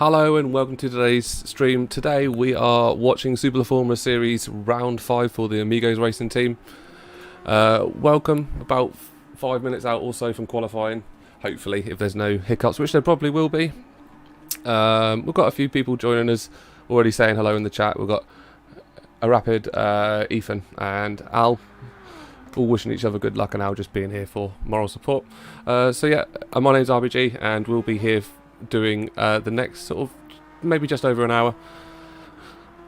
Hello and welcome to today's stream. Today we are watching Super La Formula Series Round 5 for the Amigos Racing Team. Welcome, about 5 minutes out or so from qualifying, hopefully, if there's no hiccups, which there probably will be. We've got a few people joining us, already saying hello in the chat. We've got ArbieG, Ethan and Al, all wishing each other good luck, and Al just being here for moral support. My name's ArbieG and we'll be here doing the next sort of maybe just over an hour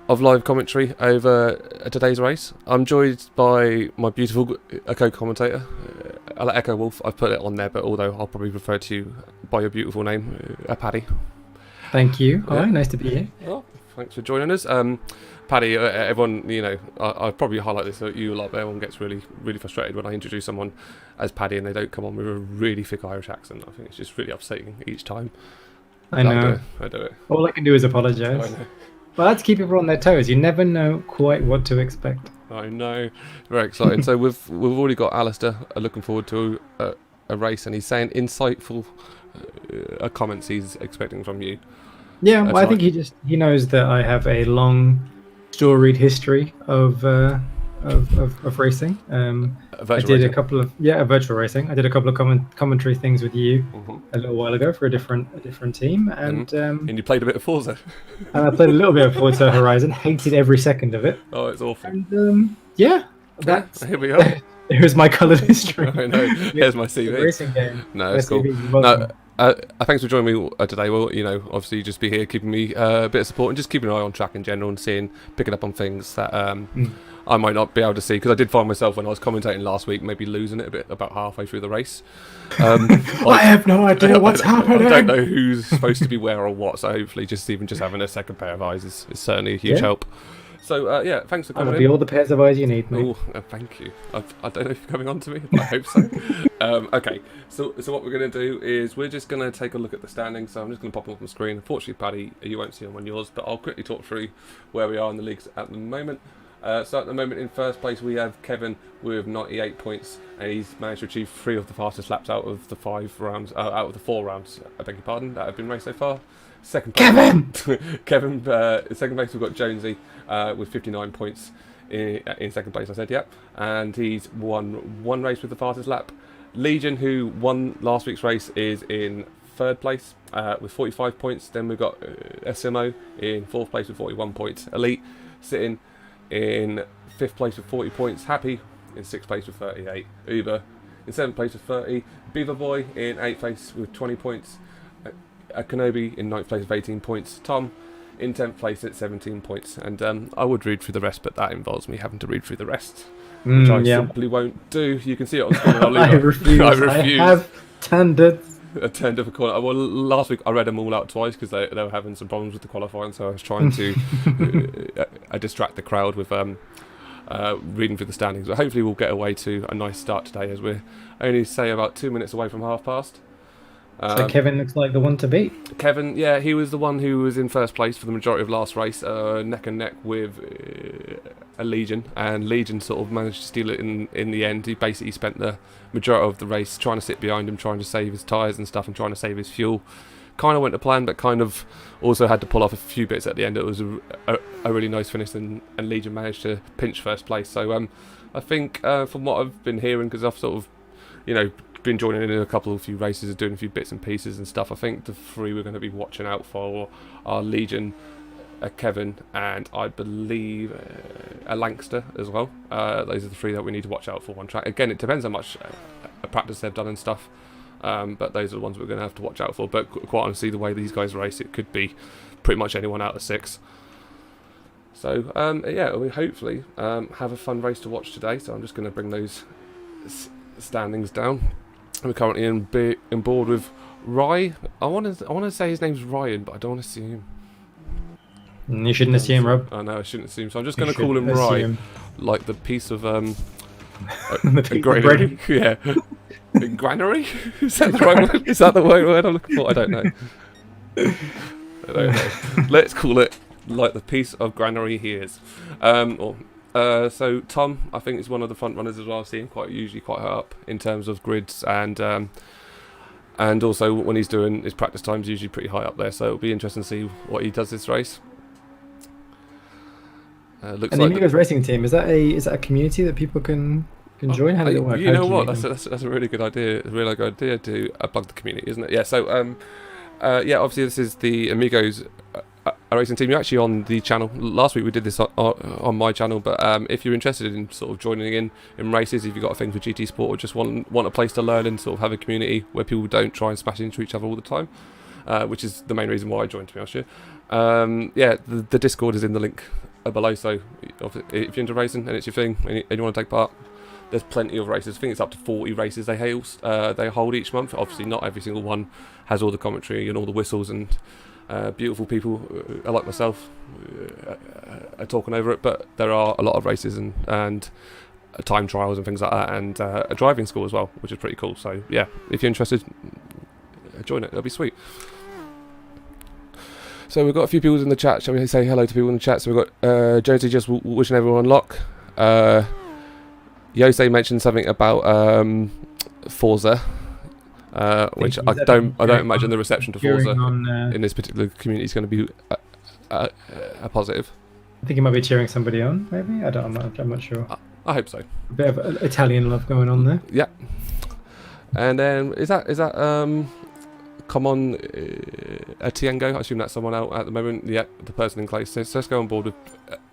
of live commentary over today's race. I'm joined by my beautiful co-commentator, EchoWolf. I've put it on there, but although I'll probably refer to you by your beautiful name, Paddy. Thank you. Hi, nice to be here. Well, thanks for joining us. Paddy, everyone, I probably highlight this at you a lot, but everyone gets really frustrated when I introduce someone as Paddy and they don't come on with a really thick Irish accent. I think it's just really upsetting each time. I know. I do it. All I can do is apologise. But that's keep people on their toes. You never know quite what to expect. I know. Very exciting. So we've already got Alistair looking forward to a race, and he's saying insightful comments he's expecting from you. Yeah, well, I think he knows that I have a long, storied history of racing. I did a couple of virtual racing. I did a couple of commentary things with you a little while ago for a different team, and you played a bit of Forza. And I played a little bit of Forza Horizon. Hated every second of it. Oh, it's awful. And that's here we are. Here's my coloured history. I know. Here's my CV. Racing game. No, it's cool. No, thanks for joining me today. Well, obviously just be here keeping me a bit of support and just keeping an eye on track in general and picking up on things that I might not be able to see, because I did find myself when I was commentating last week maybe losing it a bit about halfway through the race. I have no idea what's happening. I don't know who's supposed to be where or what, so hopefully just having a second pair of eyes is certainly a huge help. So thanks for coming. I'll be all the pairs of eyes you need, mate. Oh, thank you. I don't know if you're coming on to me, but I hope so. Okay, so what we're going to do is we're just going to take a look at the standings. So I'm just going to pop them up on the screen. Unfortunately, Paddy, you won't see them on yours, but I'll quickly talk through where we are in the leagues at the moment. So at the moment in first place we have Kevin with 98 points, and he's managed to achieve 3 of the fastest laps out of the 4 rounds, I beg your pardon, that have been raced so far. Second place, Kevin. Second place we've got Jonesy with 59 points in second place. I said yep, and he's won 1 race with the fastest lap. Legion, who won last week's race, is in third place with 45 points. Then we've got SMO in fourth place with 41 points. Elite sitting in 5th place with 40 points. Happy in 6th place with 38. Uber in 7th place with 30. Beaver Boy in 8th place with 20 points. Kenobi in 9th place with 18 points. Tom in 10th place at 17 points. And I would read through the rest, but that involves me having to read through the rest, which I simply won't do. You can see it on screen. I refuse. I have standards. A turn difficult. Well, last week I read them all out twice because they were having some problems with the qualifying, so I was trying to distract the crowd with reading through the standings. But hopefully we'll get away to a nice start today, as we're only about 2 minutes away from half past. So Kevin looks like the one to beat. Kevin, yeah, he was the one who was in first place for the majority of last race, neck and neck with a Legion, and Legion sort of managed to steal it in the end. He basically spent the majority of the race trying to sit behind him, trying to save his tyres and stuff, and trying to save his fuel. Kind of went to plan, but kind of also had to pull off a few bits at the end. It was a really nice finish, and Legion managed to pinch first place. So I think from what I've been hearing, because I've sort of, been joining in a few races and doing a few bits and pieces and stuff, I think the 3 we're going to be watching out for are Legion, Kevin, and I believe a Lankster as well. Those are the 3 that we need to watch out for on track. Again, it depends how much practice they've done and stuff, but those are the ones we're going to have to watch out for. But quite honestly, the way these guys race, it could be pretty much anyone out of 6. So we hopefully have a fun race to watch today. So I'm just going to bring those standings down. We're currently in board with Rye. I want to say his name's Ryan, but I don't want to see him. You shouldn't assume, Rob. I know, I shouldn't assume. So I'm just going to call him Rye, like the piece of the piece of bread. Yeah, granary. Is that the right word? Is that the right word I'm looking for? I don't know. Let's call it like the piece of granary he is. So Tom, I think, is one of the front runners as well. I see him usually quite high up in terms of grids and And also when he's doing his practice times, usually pretty high up there. So it'll be interesting to see what he does this race. Looks and the Amigos Racing Team, is that a community that people can join? How does it work? You know what? That's a really good idea. A really good idea to plug the community, isn't it? Yeah. So obviously this is the Amigos Racing Team. You're actually on the channel. Last week we did this on my channel, but if you're interested in sort of joining in races, if you've got a thing for GT Sport or just want a place to learn and sort of have a community where people don't try and smash into each other all the time, which is the main reason why I joined, to be honest with you. The Discord is in the link below, so if you're into racing and it's your thing and you want to take part, there's plenty of races. I think it's up to 40 races they hold each month. Obviously not every single one has all the commentary and all the whistles and beautiful people like myself are talking over it, but there are a lot of races and time trials and things like that, and a driving school as well, which is pretty cool. So yeah, if you're interested, join it, it'll be sweet. So we've got a few people in the chat. Shall we say hello to people in the chat? So we've got Josie just wishing everyone luck. Yosei mentioned something about Forza, which I don't imagine the reception to Forza in this particular community is going to be a positive. I think he might be cheering somebody on. Maybe I'm not sure. I hope so. A bit of Italian love going on there. Yeah. And then is that come on Tiango? I assume that's someone out at the moment. Yeah, the person in place. So let's go on board with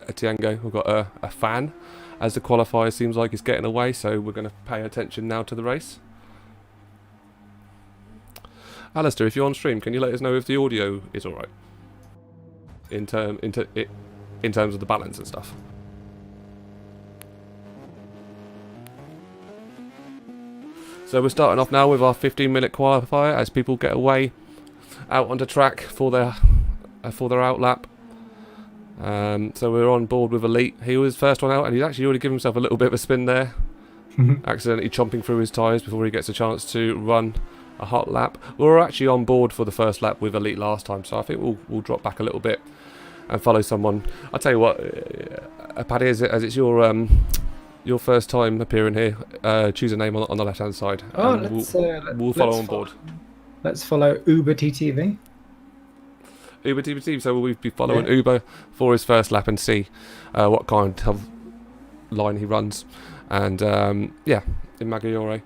Tiango. We've got a fan, as the qualifier seems like is getting away, so we're going to pay attention now to the race. Alistair, if you're on stream, can you let us know if the audio is alright? In terms of the balance and stuff. So we're starting off now with our 15-minute qualifier as people get away out onto track for their outlap. So we're on board with Elite. He was first one out, and he's actually already given himself a little bit of a spin there, accidentally chomping through his tyres before he gets a chance to run a hot lap. We were actually on board for the first lap with Elite last time, so I think we'll drop back a little bit and follow someone. I'll tell you what, Paddy, as it's your first time appearing here, choose a name on the left hand side. We'll follow on board. Let's follow Uber TTV. Uber TTV, so we'll be following Uber for his first lap and see what kind of line he runs. And in Maggiore,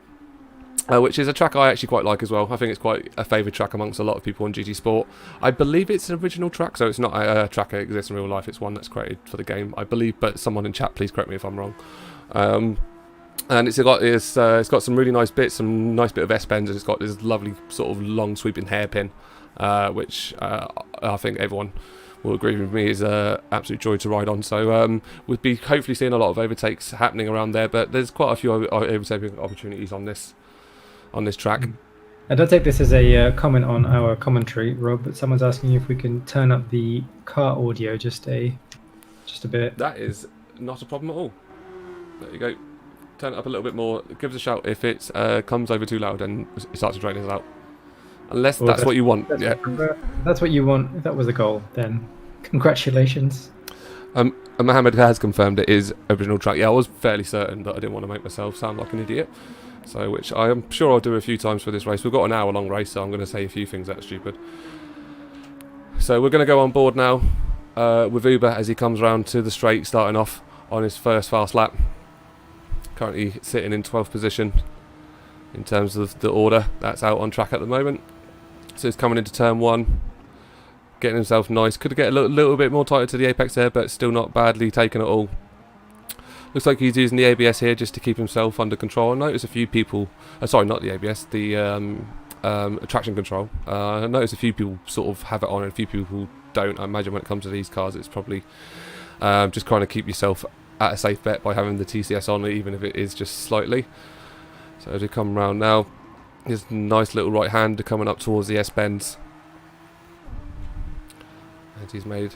which is a track I actually quite like as well. I think it's quite a favoured track amongst a lot of people on GT Sport. I believe it's an original track, so it's not a track that exists in real life. It's one that's created for the game, I believe. But someone in chat, please correct me if I'm wrong. And it's got some really nice bits, some nice bit of S-bends, and it's got this lovely sort of long sweeping hairpin, which I think everyone will agree with me is an absolute joy to ride on. So we'll be hopefully seeing a lot of overtakes happening around there, but there's quite a few overtaking opportunities on this track. I don't take this as a comment on our commentary, Rob, but someone's asking if we can turn up the car audio just a bit. That is not a problem at all. There you go. Turn it up a little bit more. Give us a shout if it comes over too loud and it starts to drain us out. Unless that's what you want. That's what you want. If that was the goal, then congratulations. Mohammed has confirmed it is original track. Yeah, I was fairly certain, but I didn't want to make myself sound like an idiot. So, which I am sure I'll do a few times for this race. We've got an hour-long race, so I'm going to say a few things that's stupid. So we're going to go on board now with Uber as he comes round to the straight, starting off on his first fast lap. Currently sitting in 12th position in terms of the order that's out on track at the moment. So he's coming into turn one, getting himself nice. Could get a little bit more tighter to the apex there, but still not badly taken at all. Looks like he's using the ABS here just to keep himself under control. I noticed a few people... sorry, not the ABS, the traction control. I noticed a few people sort of have it on and a few people don't. I imagine when it comes to these cars, it's probably just trying to keep yourself at a safe bet by having the TCS on, even if it is just slightly. So as we come round now, his nice little right hand coming up towards the S-bends. And he's made...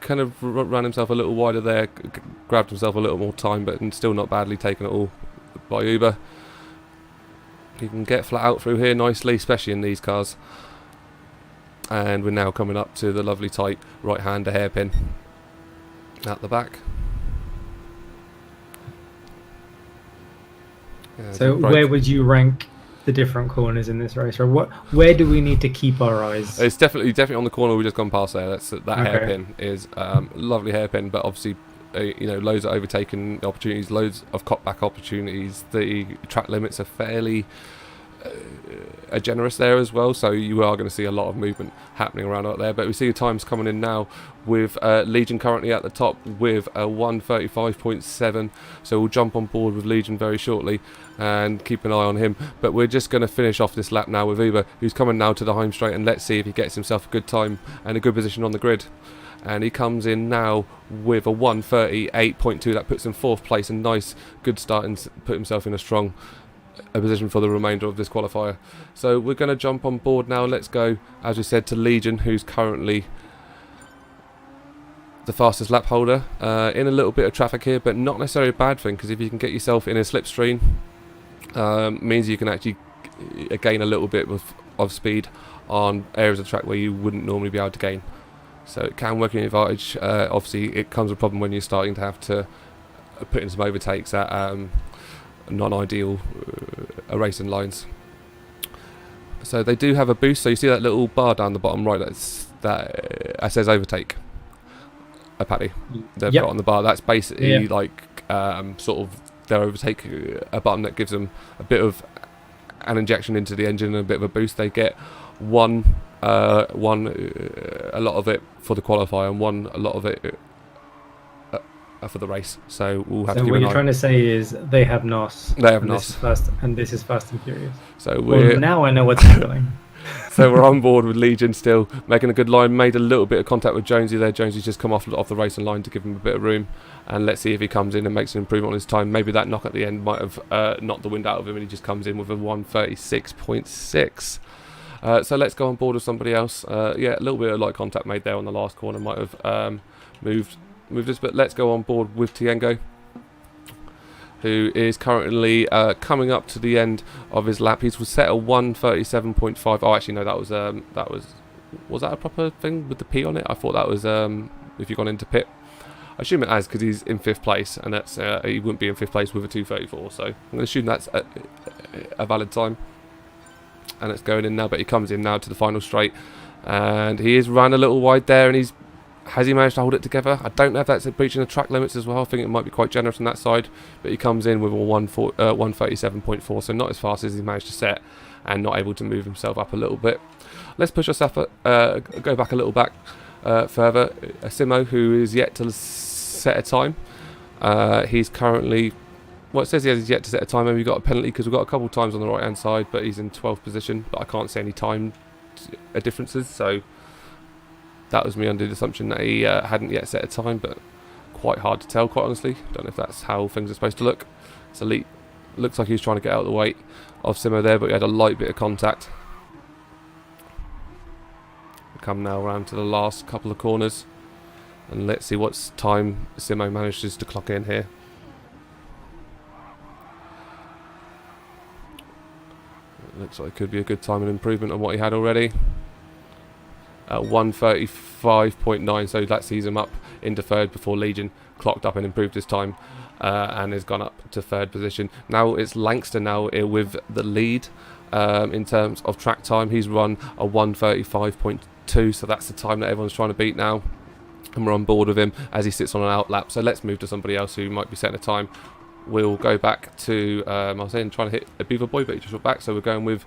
kind of ran himself a little wider there, grabbed himself a little more time, but still not badly taken at all by Uber. He can get flat out through here nicely, especially in these cars. And we're now coming up to the lovely tight right hander hairpin at the back. So where would you rank the different corners in this race, or where do we need to keep our eyes? It's definitely on the corner we've just gone past there. That hairpin is lovely hairpin, but obviously loads of overtaking opportunities, loads of cut back opportunities. The track limits are fairly generous there as well, so you are going to see a lot of movement happening around out there. But we see the times coming in now with Legion currently at the top with a 1:35.7, so we'll jump on board with Legion very shortly and keep an eye on him. But we're just going to finish off this lap now with Uber, who's coming now to the home straight, and let's see if he gets himself a good time and a good position on the grid. And he comes in now with a 1:38.2. That puts him 4th place, a nice good start, and put himself in a strong position for the remainder of this qualifier. So we're going to jump on board now. Let's go, as we said, to Legion, who's currently the fastest lap holder. In a little bit of traffic here, but not necessarily a bad thing, because if you can get yourself in a slipstream, means you can actually gain a little bit of speed on areas of the track where you wouldn't normally be able to gain. So it can work in your advantage. Obviously, it comes with a problem when you're starting to have to put in some overtakes at non-ideal racing lines. So they do have a boost. So you see that little bar down the bottom right that says overtake. Paddy, they've got on the bar. That's basically like sort of their overtake, a button that gives them a bit of an injection into the engine and a bit of a boost. They get a lot of it for the qualifier and a lot of it for the race. So we'll have to keep an eye. What you're trying to say is they have NOS. They have NOS. This is Fast and Furious. So now I know what's happening. So we're on board with Legion still, making a good line. Made a little bit of contact with Jonesy there. Jonesy's just come off the racing line to give him a bit of room. And let's see if he comes in and makes an improvement on his time. Maybe that knock at the end might have knocked the wind out of him, and he just comes in with a 1:36.6. So let's go on board with somebody else. A little bit of light contact made there on the last corner. Might have moved us, but let's go on board with Tiengo, who is currently coming up to the end of his lap. He's set a 1:37.5. Oh, actually no, was that a proper thing with the P on it? I thought that was if you've gone into pit. I assume it has, because he's in 5th place, and that's he wouldn't be in 5th place with a 2:34. So I'm going to assume that's a valid time. And it's going in now, but he comes in now to the final straight, and he is run a little wide there, and has he managed to hold it together? I don't know if that's breaching the track limits as well. I think it might be quite generous on that side, but he comes in with a 1:37.4, so not as fast as he managed to set, and not able to move himself up a little bit. Let's push us up, go back a little further. Simo, who is yet to set a time. He's currently, it says he has yet to set a time. Maybe we got a penalty because we've got a couple of times on the right hand side, but he's in 12th position, but I can't see any time differences, so that was me under the assumption that he hadn't yet set a time, but quite hard to tell, quite honestly. Don't know if that's how things are supposed to look. So Elite looks like he was trying to get out of the way of Simo there, but he had a light bit of contact. We come now around to the last couple of corners, and let's see what time Simo manages to clock in here. It looks like it could be a good time and improvement on what he had already. At 1:35.9, so that sees him up into 3rd before Legion clocked up and improved his time and has gone up to 3rd position. Now it's Langston now with the lead in terms of track time. He's run a 1:35.2, so that's the time that everyone's trying to beat now, and we're on board with him as he sits on an out lap. So let's move to somebody else who might be setting a time. We'll go back to I was saying trying to hit a Beaver Boy, but he just went back, so we're going with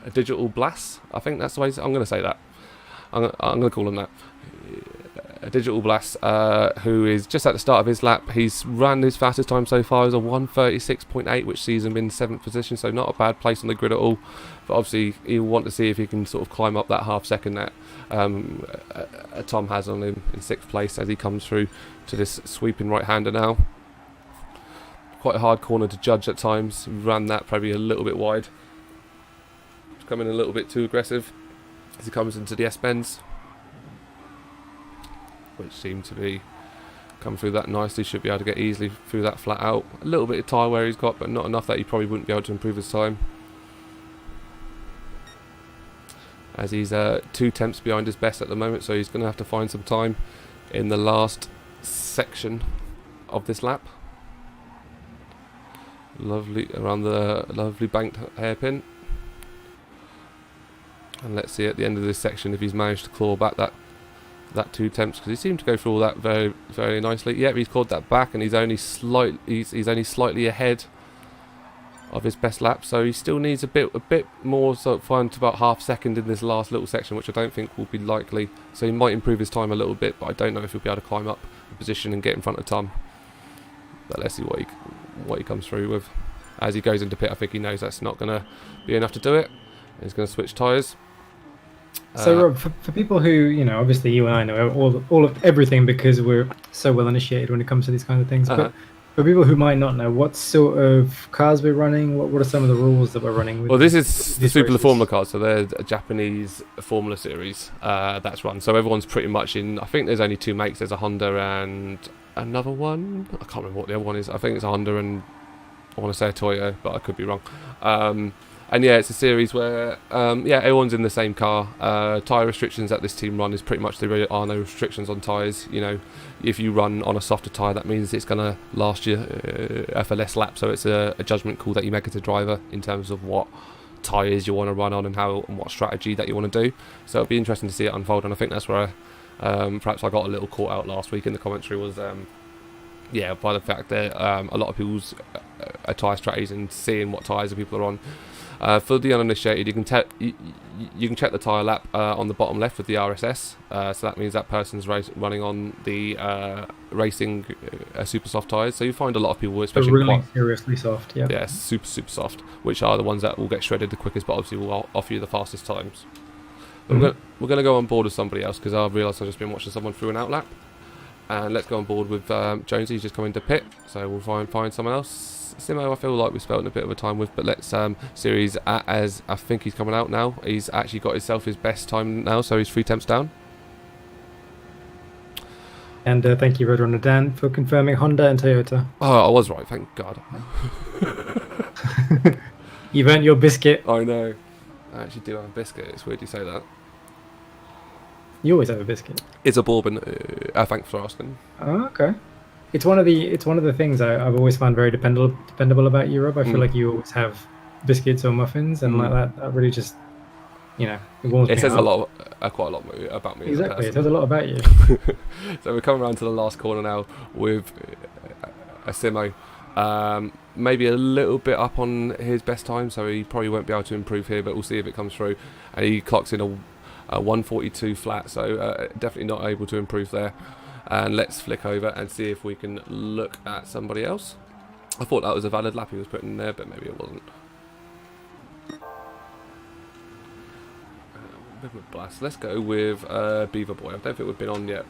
a Digital Blast. I think that's the way I'm going to say that. I'm going to call him that. A Digital Blast, who is just at the start of his lap. He's run his fastest time so far as a 1:36.8, which sees him in 7th position, so not a bad place on the grid at all. But obviously he'll want to see if he can sort of climb up that half second that Tom has on him in 6th place as he comes through to this sweeping right-hander now. Quite a hard corner to judge at times. He ran that probably a little bit wide. He's coming a little bit too aggressive as he comes into the S-bends, which seem to be come through that nicely. Should be able to get easily through that flat out. A little bit of tyre wear he's got, but not enough that he probably wouldn't be able to improve his time, as he's 2 tenths behind his best at the moment, so he's going to have to find some time in the last section of this lap. Lovely around the lovely banked hairpin. And let's see at the end of this section if he's managed to claw back that 2 tenths, because he seemed to go through all that very, very nicely. Yeah, he's clawed that back, and he's only slightly ahead of his best lap. So he still needs a bit more, so find to about half second in this last little section, which I don't think will be likely. So he might improve his time a little bit, but I don't know if he'll be able to climb up the position and get in front of Tom. But let's see what he comes through with. As he goes into pit, I think he knows that's not going to be enough to do it. He's going to switch tyres. So Rob, for people who, you know, obviously you and I know all of everything because we're so well initiated when it comes to these kinds of things. But for people who might not know, what sort of cars we're running, what are some of the rules that we're running? Well, this is the Super Formula cars, so they're a Japanese Formula series that's run. So everyone's pretty much in. I think there's only 2 makes. There's a Honda and another one. I can't remember what the other one is. I think it's a Honda and I want to say a Toyota, but I could be wrong. And yeah, it's a series where everyone's in the same car. Tyre restrictions that this team run is pretty much there are no restrictions on tyres. You know, if you run on a softer tyre, that means it's going to last you for less laps. So it's a judgment call that you make as a driver in terms of what tyres you want to run on and what strategy that you want to do. So it'll be interesting to see it unfold. And I think that's where perhaps I got a little caught out last week in the commentary was by the fact that a lot of people's tyre strategies and seeing what tyres people are on. For the uninitiated, you can check the tyre lap on the bottom left with the RSS. So that means that person's running on the racing super soft tyres. So you find a lot of people, especially really seriously soft, yeah, super soft, which are the ones that will get shredded the quickest, but obviously will offer you the fastest times. But we're going to go on board with somebody else because I've realised I've just been watching someone through an out lap. And let's go on board with Jonesy, who's just come into pit. So we'll find someone else. Simo, I feel like we've spent a bit of a time with, but let's series as I think he's coming out now. He's actually got himself his best time now, so he's 3 tenths down. And thank you, Roadrunner Dan, for confirming Honda and Toyota. Oh, I was right, thank God. You've earned your biscuit. I know. I actually do have a biscuit. It's weird you say that. You always have a biscuit. It's a bourbon. Thanks for asking. Oh, okay. It's one of the things I've always found very dependable about you, Rob. I feel like you always have biscuits or muffins, and like that really just, you know, it says quite a lot about me. Exactly, it says a lot about you. So we're coming around to the last corner now with a Simo. Maybe a little bit up on his best time, so he probably won't be able to improve here, but we'll see if it comes through. And he clocks in a 142 flat, so definitely not able to improve there. And let's flick over and see if we can look at somebody else. I thought that was a valid lap he was putting in there, but maybe it wasn't. Blast. Let's go with Beaver Boy. I don't think we've been on yet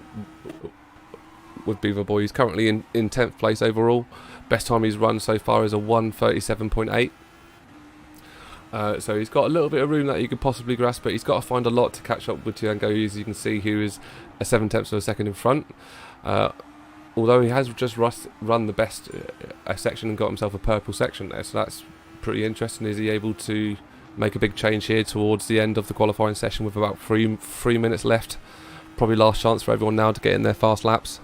with Beaver Boy. He's currently in 10th place overall. Best time he's run so far is a 1:37.8. So he's got a little bit of room that you could possibly grasp, but he's got to find a lot to catch up with Tiango, as you can see, who is a 7 tenths of a second in front. Although he has just run the best section and got himself a purple section there, so that's pretty interesting. Is he able to make a big change here towards the end of the qualifying session with about three minutes left? Probably last chance for everyone now to get in their fast laps.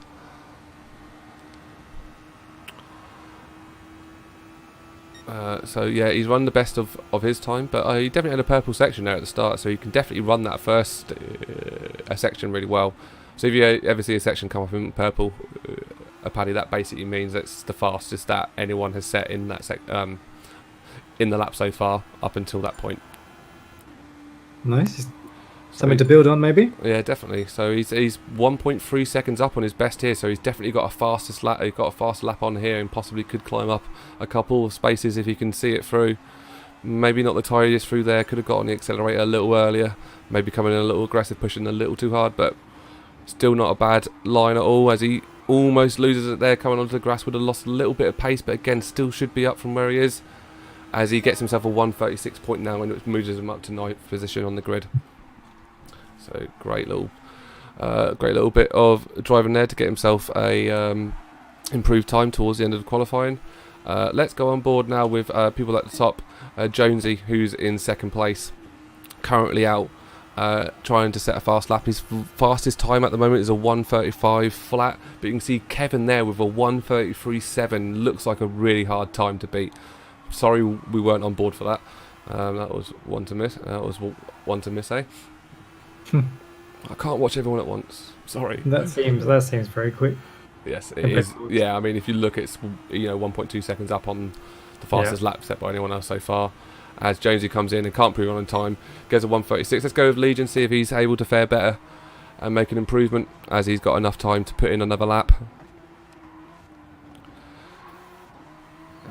So yeah, he's run the best of his time, but he definitely had a purple section there at the start, so you can definitely run that first section really well. So if you ever see a section come up in purple, a paddy, that basically means it's the fastest that anyone has set in that in the lap so far up until that point. Nice. Something to build on, maybe. Yeah, definitely. So he's 1.3 seconds up on his best here. So he's definitely got a faster lap. He's got a faster lap on here, and possibly could climb up a couple of spaces if he can see it through. Maybe not the tiniest through there. Could have got on the accelerator a little earlier. Maybe coming in a little aggressive, pushing a little too hard, but still not a bad line at all. As he almost loses it there, coming onto the grass, would have lost a little bit of pace, but again, still should be up from where he is. As he gets himself a 1:36 point now, and it moves him up to 9th position on the grid. So great little bit of driving there to get himself a improved time towards the end of the qualifying. Let's go on board now with people at the top. Jonesy, who's in 2nd place, currently out trying to set a fast lap. His fastest time at the moment is a 1:35 flat, but you can see Kevin there with a 1:33.7. Looks like a really hard time to beat. Sorry we weren't on board for that. That was one to miss. Eh? I can't watch everyone at once. Sorry. That seems very quick. Yes, it is. Yeah, I mean, if you look, it's 1.2 seconds up on the fastest lap set by anyone else so far. As Jonesy comes in and can't prove on in time, gets a 1:36. Let's go with Legion, see if he's able to fare better and make an improvement, as he's got enough time to put in another lap.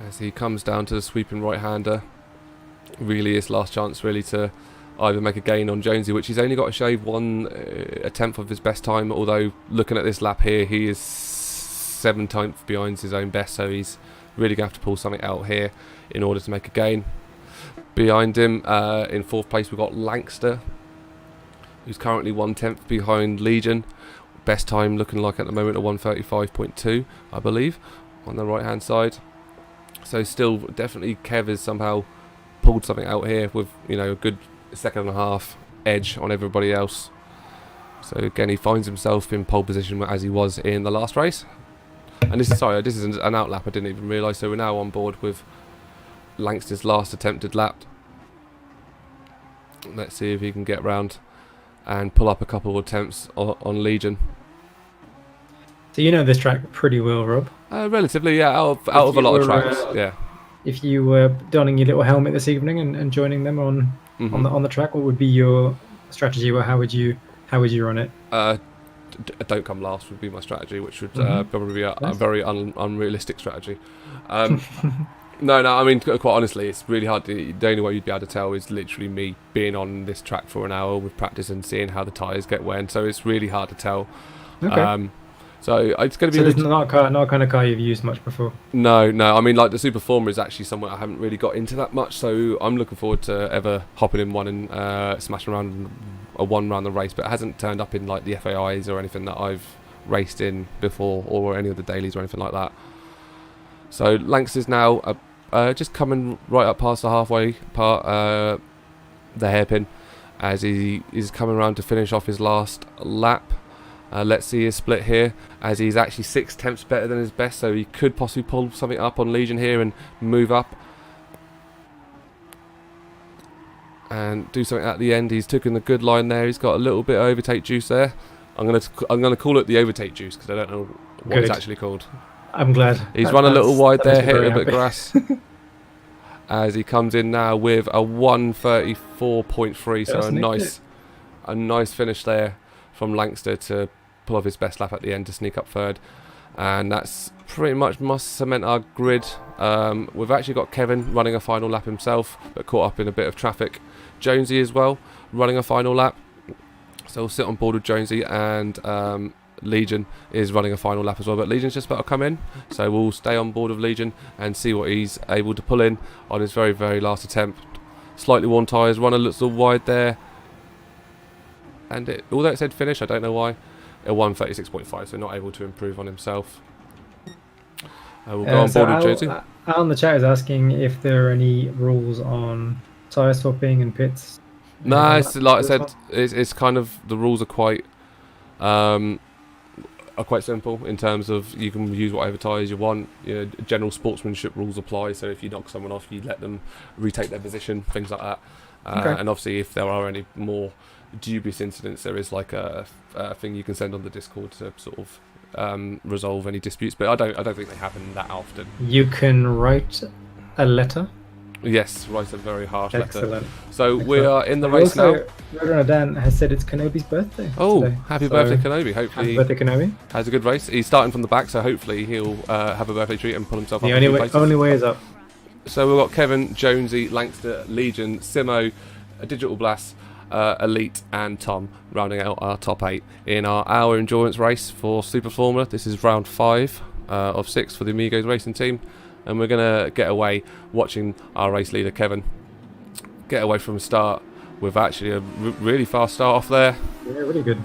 As he comes down to the sweeping right-hander, really his last chance really to either make a gain on Jonesy, which he's only got to shave a tenth of his best time, although looking at this lap here, he is 7/10 behind his own best, so he's really going to have to pull something out here in order to make a gain. Behind him, in 4th place, we've got Lankster, who's currently 1/10 behind Legion. Best time looking like at the moment a 1:35.2, I believe, on the right-hand side. So still, definitely Kev has somehow pulled something out here with, a good 1.5 edge on everybody else. So again, he finds himself in pole position as he was in the last race. And this is an outlap, I didn't even realise. So we're now on board with Lankster's last attempted lap. Let's see if he can get round and pull up a couple of attempts on Legion. So you know this track pretty well, Rob? Relatively, yeah, out of a lot of tracks, yeah. If you were donning your little helmet this evening and joining them on the track, what would be your strategy, or how would you run it? Don't come last would be my strategy, which would probably be a very unrealistic strategy. No, I mean, quite honestly, it's really hard. The only way you'd be able to tell is literally me being on this track for an hour with practice and seeing how the tyres get wear, so it's really hard to tell. Okay. So it's going to be. So this is not a kind of car you've used much before. No. I mean, like the Super Former is actually somewhere I haven't really got into that much. So I'm looking forward to ever hopping in one and smashing around a one round the race. But it hasn't turned up in like the FAIs or anything that I've raced in before, or any of the dailies or anything like that. So Lanks is now just coming right up past the halfway part, the hairpin, as he is coming around to finish off his last lap. Let's see his split here, as he's actually 6/10 better than his best, so he could possibly pull something up on Legion here and move up and do something at the end. He's taken a good line there. He's got a little bit of overtake juice there. I'm gonna call it the overtake juice because I don't know what it's actually called. I'm glad. He's run a little wide there, hit a bit of grass. As he comes in now with a 1:34.3, so a nice finish there from Lankster to pull off his best lap at the end to sneak up third. And that's pretty much must cement our grid. We've actually got Kevin running a final lap himself, but caught up in a bit of traffic. Jonesy as well, running a final lap. So we'll sit on board with Jonesy, and Legion is running a final lap as well, but Legion's just about to come in, so we'll stay on board with Legion and see what he's able to pull in on his very, very last attempt. Slightly worn tyres, run a little wide there, and although it said finish, I don't know why, a 1:36.5, so not able to improve on himself. We'll go on board with Jonesy. Al in the chat is asking if there are any rules on tyre swapping and pits. No, it's, like I said, it's kind of, the rules are quite simple in terms of you can use whatever tyres you want. General sportsmanship rules apply, so if you knock someone off, you let them retake their position, things like that. And obviously, if there are any more dubious incidents, there is like a thing you can send on the Discord to sort of resolve any disputes. But I don't think they happen that often. You can write a letter. Yes, write a very harsh Excellent. letter. So we are in the race now. Rodon Dan has said it's Kenobi's birthday. Oh, today. Happy birthday, Kenobi. Hopefully, happy birthday, Kenobi. Has a good race. He's starting from the back, so hopefully he'll have a birthday treat and pull himself up. The only way is up. So we've got Kevin, Jonesy, Lankster, Legion, Simo, Digital Blast, Elite, and Tom rounding out our top 8 in our hour endurance race for Super Formula. This is round 5 of 6 for the Amigos Racing Team. And we're going to get away watching our race leader, Kevin, get away from the start with actually a really fast start off there. Yeah, really good.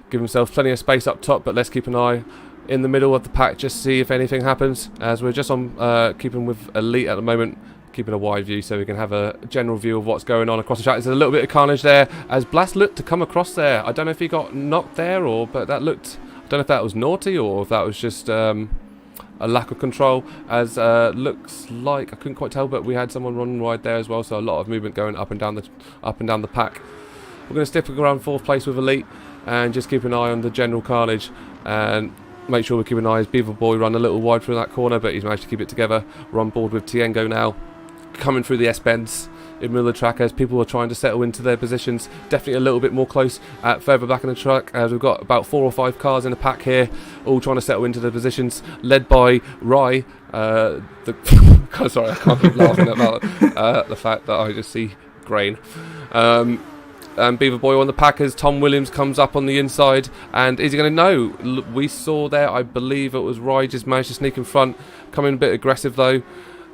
Give himself plenty of space up top, but let's keep an eye in the middle of the pack, just see if anything happens, as we're just on keeping with Elite at the moment, keeping a wide view so we can have a general view of what's going on across the track. There's a little bit of carnage there as Blast looked to come across there. I don't know if he got knocked there but that looked, I don't know if that was naughty or if that was just a lack of control, as looks like, I couldn't quite tell, but we had someone running wide there as well, so a lot of movement going up and down the pack. We're going to stick around 4th place with Elite and just keep an eye on the general carnage and make sure we keep an eye as Beaver Boy run a little wide through that corner, but he's managed to keep it together. We're on board with Tiengo now, coming through the S-bends in the middle of the track as people are trying to settle into their positions. Definitely a little bit more close further back in the track, as we've got about 4 or 5 cars in the pack here, all trying to settle into their positions, led by Rye. Sorry, I can't keep laughing about the fact that I just see grain. And Beaver Boy on the pack as Tom Williams comes up on the inside, and is he going to know? We saw there, I believe it was Rye just managed to sneak in front, coming a bit aggressive though,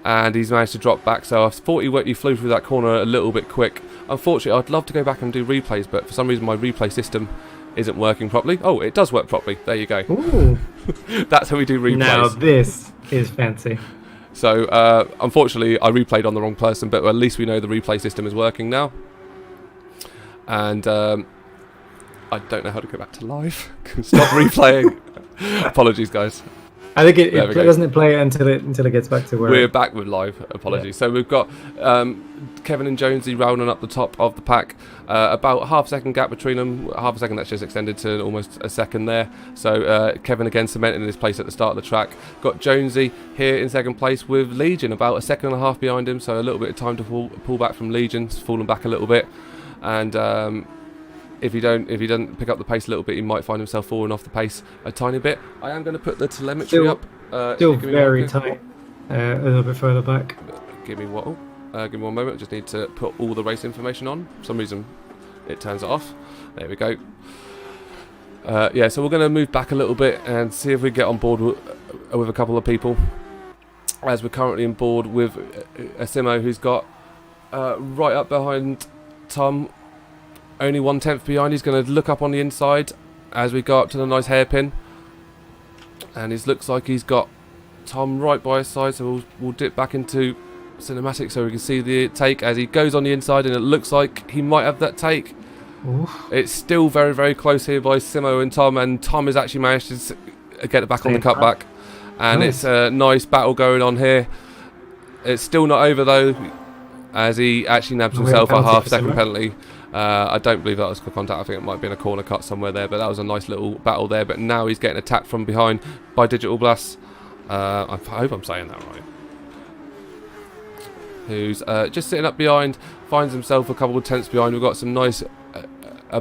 and he's managed to drop back. So I thought he flew through that corner a little bit quick. Unfortunately, I'd love to go back and do replays, but for some reason my replay system isn't working properly. Oh, it does work properly. There you go. Ooh. That's how we do replays. Now this is fancy. So unfortunately I replayed on the wrong person, but at least we know the replay system is working now. And I don't know how to go back to live. Stop replaying. Apologies, guys. I think it doesn't play until it gets back to where we're back with live. Apologies. Yeah. So we've got Kevin and Jonesy rounding up the top of the pack. About half a second gap between them. Half a second, that's just extended to almost a second there. So Kevin again cementing his place at the start of the track. Got Jonesy here in second place with Legion about a second and a half behind him. So a little bit of time to pull back from Legion. It's fallen back a little bit. And if he doesn't pick up the pace a little bit, he might find himself falling off the pace a tiny bit. I am going to put the telemetry up. Still very tight. A little bit further back. Give me one moment. I just need to put all the race information on. For some reason, it turns it off. There we go. Yeah, so we're going to move back a little bit and see if we get on board with a couple of people. As we're currently on board with a Simo who's got right up behind Tom, only 1/10 behind. He's going to look up on the inside as we go up to the nice hairpin, and it looks like he's got Tom right by his side, so we'll dip back into cinematic so we can see the take as he goes on the inside, and it looks like he might have that take. Oof. It's still very, very close here by Simo and Tom has actually managed to get it back on the cutback, and nice. It's a nice battle going on here. It's still not over though, as he actually nabs himself a half-second penalty. I don't believe that was for contact. I think it might have been a corner cut somewhere there, but that was a nice little battle there. But now he's getting attacked from behind by Digital Blast. I hope I'm saying that right. Who's just sitting up behind, finds himself a couple of tenths behind. We've got some nice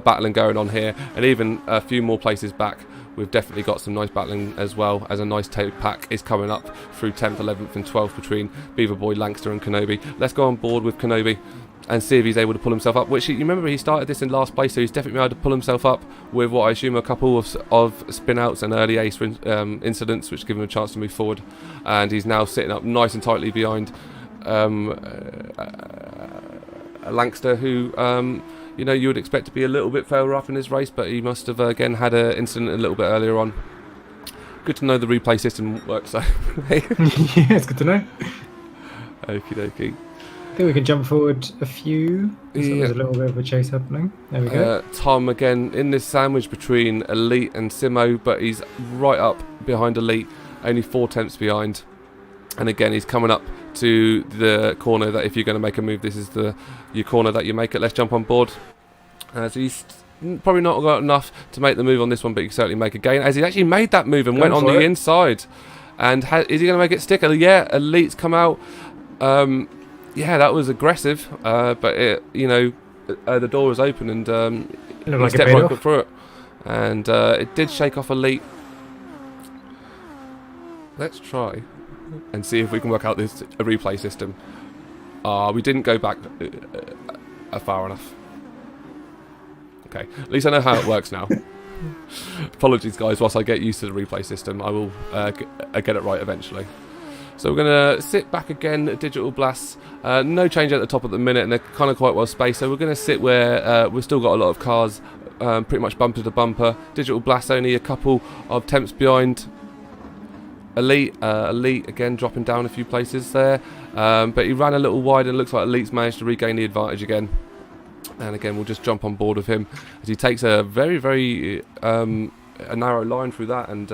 battling going on here, and even a few more places back. We've definitely got some nice battling as well, as a nice tape pack is coming up through 10th, 11th and 12th between Beaver Boy, Langster and Kenobi. Let's go on board with Kenobi and see if he's able to pull himself up, which you remember he started this in last place, so he's definitely able to pull himself up with what I assume a couple of spin outs and early ace incidents, which give him a chance to move forward. And he's now sitting up nice and tightly behind a Langster who you know, you would expect to be a little bit further up in his race, but he must have again had an incident a little bit earlier on. Good to know the replay system works. So yeah, it's good to know. Okie dokie. I think we can jump forward a few. So there's a little bit of a chase happening. There we go. Tom again in this sandwich between Elite and Simo, but he's right up behind Elite, only 4/10 behind. And again, he's coming up to the corner that if you're going to make a move, this is your corner that you make it. Let's jump on board. So he's probably not got enough to make the move on this one, but he can certainly make a gain. As he actually made that move and went on the inside. And is he going to make it stick? Yeah, Elite's come out. Yeah, that was aggressive, but the door was open and he stepped right through it. And it did shake off Elite. Let's try and see if we can work out this replay system. We didn't go back far enough. Okay, at least I know how it works now. Apologies guys, whilst I get used to the replay system, I will get it right eventually. So we're going to sit back again at Digital Blast. No change at the top at the minute, and they're kind of quite well spaced. So we're going to sit where we've still got a lot of cars pretty much bumper to bumper. Digital Blast only a couple of temps behind Elite again dropping down a few places there, but he ran a little wide and looks like Elite's managed to regain the advantage again. And again, we'll just jump on board with him as he takes a very a narrow line through that, and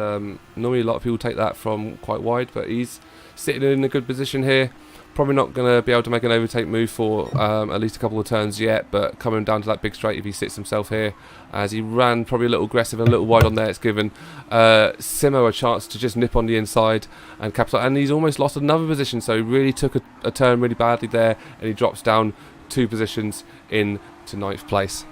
normally a lot of people take that from quite wide, but he's sitting in a good position here. Probably not going to be able to make an overtake move for at least a couple of turns yet, but coming down to that big straight if he sits himself here, as he ran probably a little aggressive and a little wide on there, it's given Simo a chance to just nip on the inside and capitalise, and he's almost lost another position, so he really took a turn really badly there, and he drops down 2 positions in to 9th place.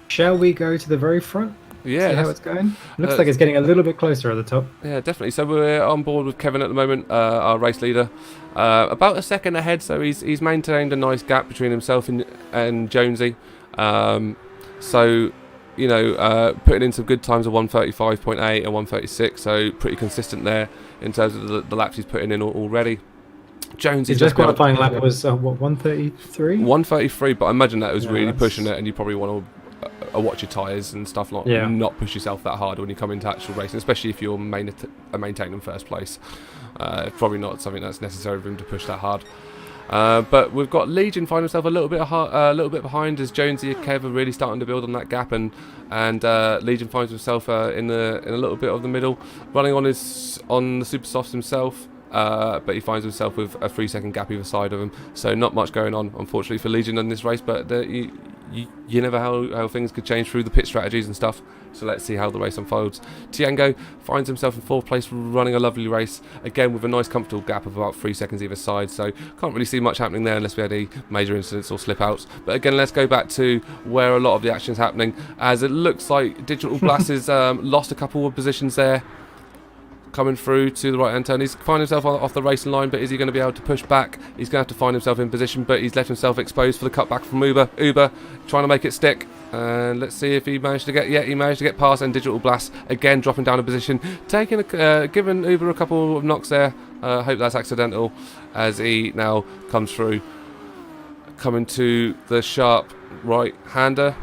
Shall we go to the very front? Yeah, see how it's going. Looks like it's getting a little bit closer at the top. Yeah, definitely. So we're on board with Kevin at the moment, our race leader, about a second ahead. So he's maintained a nice gap between himself and Jonesy. So you know, putting in some good times of 1:35.8 and 1:36. So pretty consistent there in terms of the laps he's putting in already. Jonesy's just qualifying lap was what, 1:33? 1:33, but I imagine that was really pushing it, and you probably want to watch your tyres and stuff, like not push yourself that hard when you come into actual racing, especially if you're maintaining first place. Probably not something that's necessary for him to push that hard. But we've got Legion find himself a little bit behind, as Jonesy and Kev are really starting to build on that gap, and Legion finds himself in a little bit of the middle, running on the super softs himself. But he finds himself with a 3-second gap either side of him, so not much going on, unfortunately, for Legion in this race. But you never how things could change through the pit strategies and stuff. So let's see how the race unfolds. Tiango finds himself in 4th place, running a lovely race again with a nice comfortable gap of about 3 seconds either side. So can't really see much happening there unless we had any major incidents or slip outs. But again, let's go back to where a lot of the action is happening, as it looks like Digital Blast has lost a couple of positions there, coming through to the right hand turn. He's finding himself off the racing line, but is he going to be able to push back? He's going to have to find himself in position, but he's left himself exposed for the cutback from Uber trying to make it stick, and let's see if he managed to get past, and Digital Blast again dropping down a position, giving Uber a couple of knocks there. Hope that's accidental, as he now comes through, coming to the sharp right hander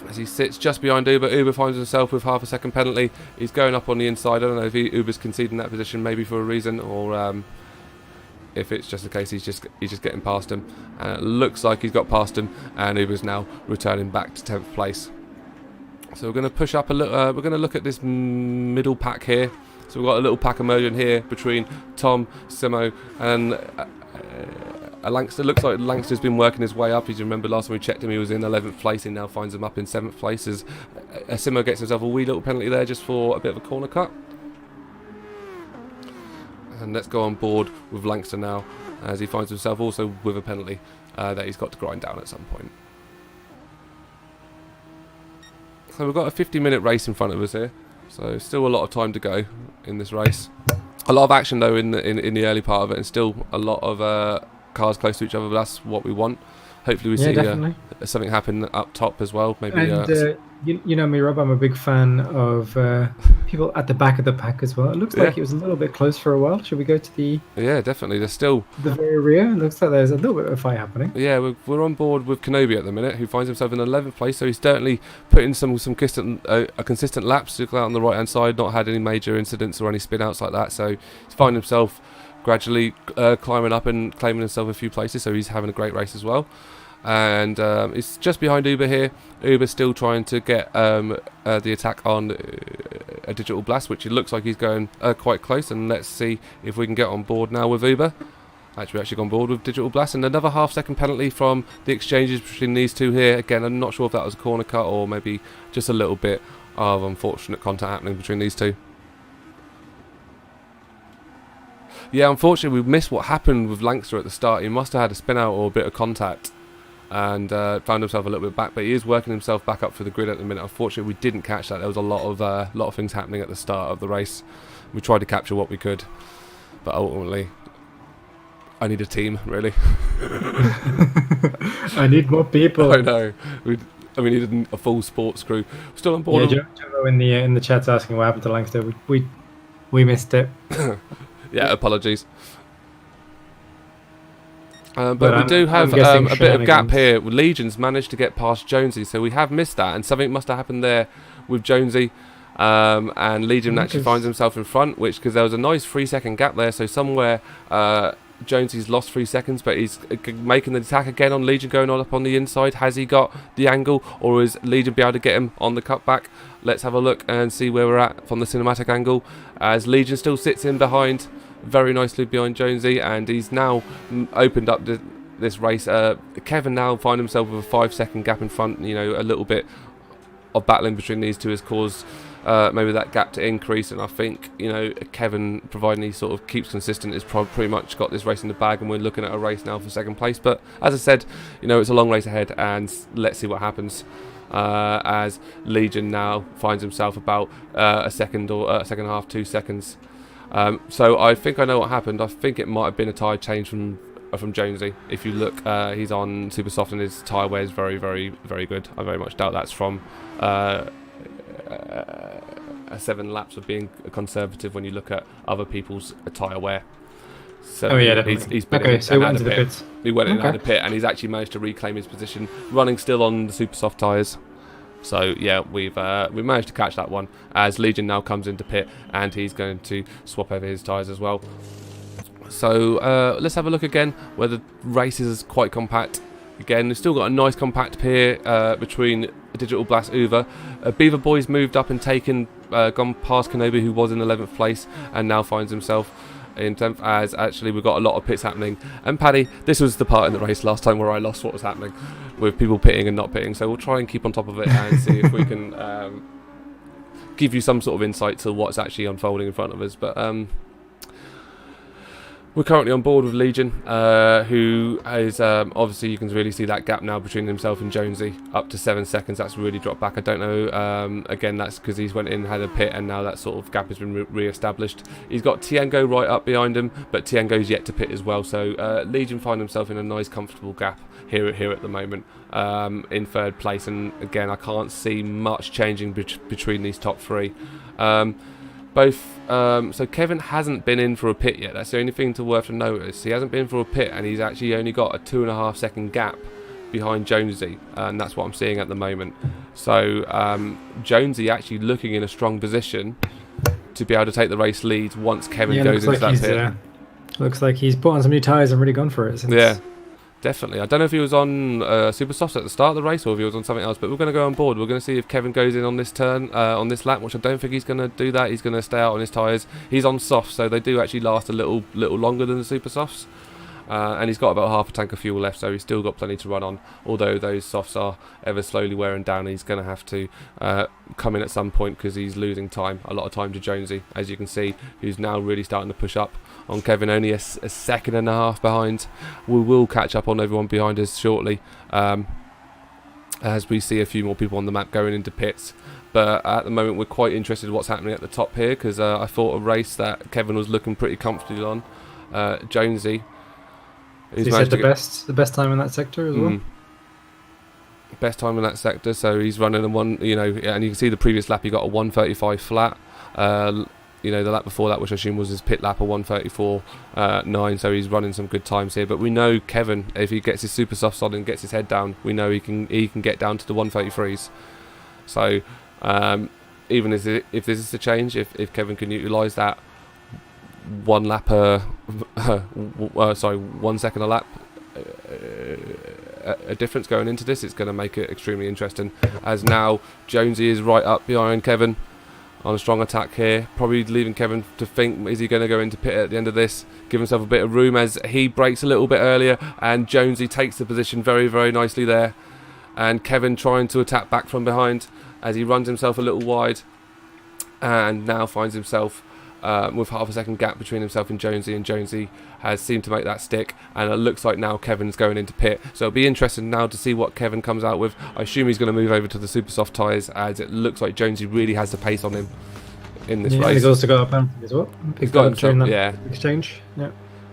as he sits just behind Uber. Uber finds himself with half a second penalty. He's going up on the inside. I don't know if Uber's conceding that position maybe for a reason, or if it's just a case he's just getting past him. And it looks like he's got past him, and Uber's now returning back to 10th place. So we're going to push up a little. We're going to look at this middle pack here. So we've got a little pack emerging here between Tom, Simo, and Langster. Looks like Langster's been working his way up. As you remember, last time we checked him, he was in 11th place. He now finds him up in 7th place, as Simo gets himself a wee little penalty there just for a bit of a corner cut. And let's go on board with Langster now, as he finds himself also with a penalty that he's got to grind down at some point. So we've got a 50-minute race in front of us here, so still a lot of time to go in this race. A lot of action though in the early part of it, and still a lot of cars close to each other, but that's what we want. Hopefully we see something happen up top as well. Maybe. And you know me, Rob. I'm a big fan of people at the back of the pack as well. It looks like it was a little bit close for a while. Should we go to the? Yeah, definitely. There's still the very rear. It looks like there's a little bit of a fight happening. Yeah, we're on board with Kenobi at the minute, who finds himself in 11th place. So he's certainly putting some consistent laps out on the right hand side. Not had any major incidents or any spin outs like that. So he's finding himself gradually climbing up and claiming himself a few places. So he's having a great race as well. And it's just behind Uber here. Uber's still trying to get the attack on a Digital Blast, which it looks like he's going quite close. And let's see if we can get on board now with Uber. Actually, gone on board with Digital Blast, and another half-second penalty from the exchanges between these two here. Again, I'm not sure if that was a corner cut or maybe just a little bit of unfortunate contact happening between these two. Yeah, unfortunately, we missed what happened with Langster at the start. He must have had a spin out or a bit of contact, and found himself a little bit back, but he is working himself back up for the grid at the minute. Unfortunately, we didn't catch that. There was a lot of things happening at the start of the race. We tried to capture what we could, but ultimately I need a team, really. I need more people. I know. We needed a full sports crew. Still on board. Yeah, Joe in the chat's asking what happened to Langster. We missed it. Yeah, apologies. But we do have a bit of gap here. Legion's managed to get past Jonesy, so we have missed that, and something must have happened there with Jonesy. and Legion actually finds himself in front, because there was a nice 3-second gap there, so somewhere Jonesy's lost 3 seconds, but he's making the attack again on Legion, going on up on the inside. Has he got the angle, or is Legion be able to get him on the cutback? Let's have a look and see where we're at from the cinematic angle, as Legion still sits in behind, very nicely behind Jonesy, and he's now opened up this race. Kevin now find himself with a 5-second gap in front. You know, a little bit of battling between these two has caused maybe that gap to increase, and I think, you know, Kevin, providing he sort of keeps consistent, has pretty much got this race in the bag, and we're looking at a race now for second place. But as I said, you know, it's a long race ahead, and let's see what happens, as Legion now finds himself about a second or second half, 2 seconds. So I think I know what happened. I think it might have been a tyre change from Jonesy. If you look, he's on super soft and his tyre wear is very, very, very good. I very much doubt that's from 7 laps of being conservative when you look at other people's tyre wear. So oh yeah, definitely. He's been okay, so he went into the pits. He went in and out of the pit, and he's actually managed to reclaim his position, running still on the super soft tyres. So yeah, we've managed to catch that one, as Legion now comes into pit, and he's going to swap over his tyres as well. So let's have a look again, where the race is quite compact. Again, we've still got a nice compact pair between Digital Blast Uber. Beaver Boy's moved up and gone past Kenobi, who was in 11th place, and now finds himself in 10th, as actually we've got a lot of pits happening. And Paddy, this was the part in the race last time where I lost what was happening with people pitting and not pitting, so we'll try and keep on top of it and see if we can give you some sort of insight to what's actually unfolding in front of us. But we're currently on board with Legion, who is obviously, you can really see that gap now between himself and Jonesy, up to 7 seconds. That's really dropped back. I don't know, again, that's because he's went in, had a pit, and now that sort of gap has been re-established. He's got Tiango right up behind him, but Tiango's yet to pit as well, so Legion find himself in a nice comfortable gap here at the moment, in 3rd place, and again, I can't see much changing between these top 3. So Kevin hasn't been in for a pit yet. That's the only thing worth to notice. He hasn't been for a pit, and he's actually only got a 2.5 second gap behind Jonesy, and that's what I'm seeing at the moment. So Jonesy actually looking in a strong position to be able to take the race lead once Kevin goes into that pit. Looks like he's put on some new tyres and really gone for it. Yeah. Definitely. I don't know if he was on super softs at the start of the race or if he was on something else, but we're going to go on board. We're going to see if Kevin goes in on this turn, on this lap, which I don't think he's going to do that. He's going to stay out on his tyres. He's on softs, so they do actually last a little longer than the super softs. And he's got about half a tank of fuel left, so he's still got plenty to run on. Although those softs are ever slowly wearing down, he's going to have to come in at some point, because he's losing time, a lot of time to Jonesy, as you can see, who's now really starting to push up on Kevin, only a second and a half behind. We will catch up on everyone behind us shortly, as we see a few more people on the map going into pits. But at the moment, we're quite interested in what's happening at the top here, because I thought a race that Kevin was looking pretty comfortably on. Jonesy, he said the best time in that sector as well. Best time in that sector, so he's running a one, you know, and you can see the previous lap he got a 1:35 flat. You know, the lap before that, which I assume was his pit lap, a 1:34.9, so he's running some good times here. But we know Kevin, if he gets his super softs on and gets his head down, we know he can get down to the 1:33s. So even if this is a change, if Kevin can utilise that 1 lap 1 second a lap a difference going into this, it's going to make it extremely interesting, as now Jonesy is right up behind Kevin on a strong attack here, probably leaving Kevin to think, is he going to go into pit at the end of this, give himself a bit of room, as he breaks a little bit earlier, and Jonesy takes the position very, very nicely there, and Kevin trying to attack back from behind as he runs himself a little wide, and now finds himself with half a second gap between himself and Jonesy has seemed to make that stick, and it looks like now Kevin's going into pit, so it'll be interesting now to see what Kevin comes out with. I assume he's going to move over to the super soft tyres, as it looks like Jonesy really has the pace on him in this race. He's also got a penalty as well. He's got himself, yeah. Exchange, yeah.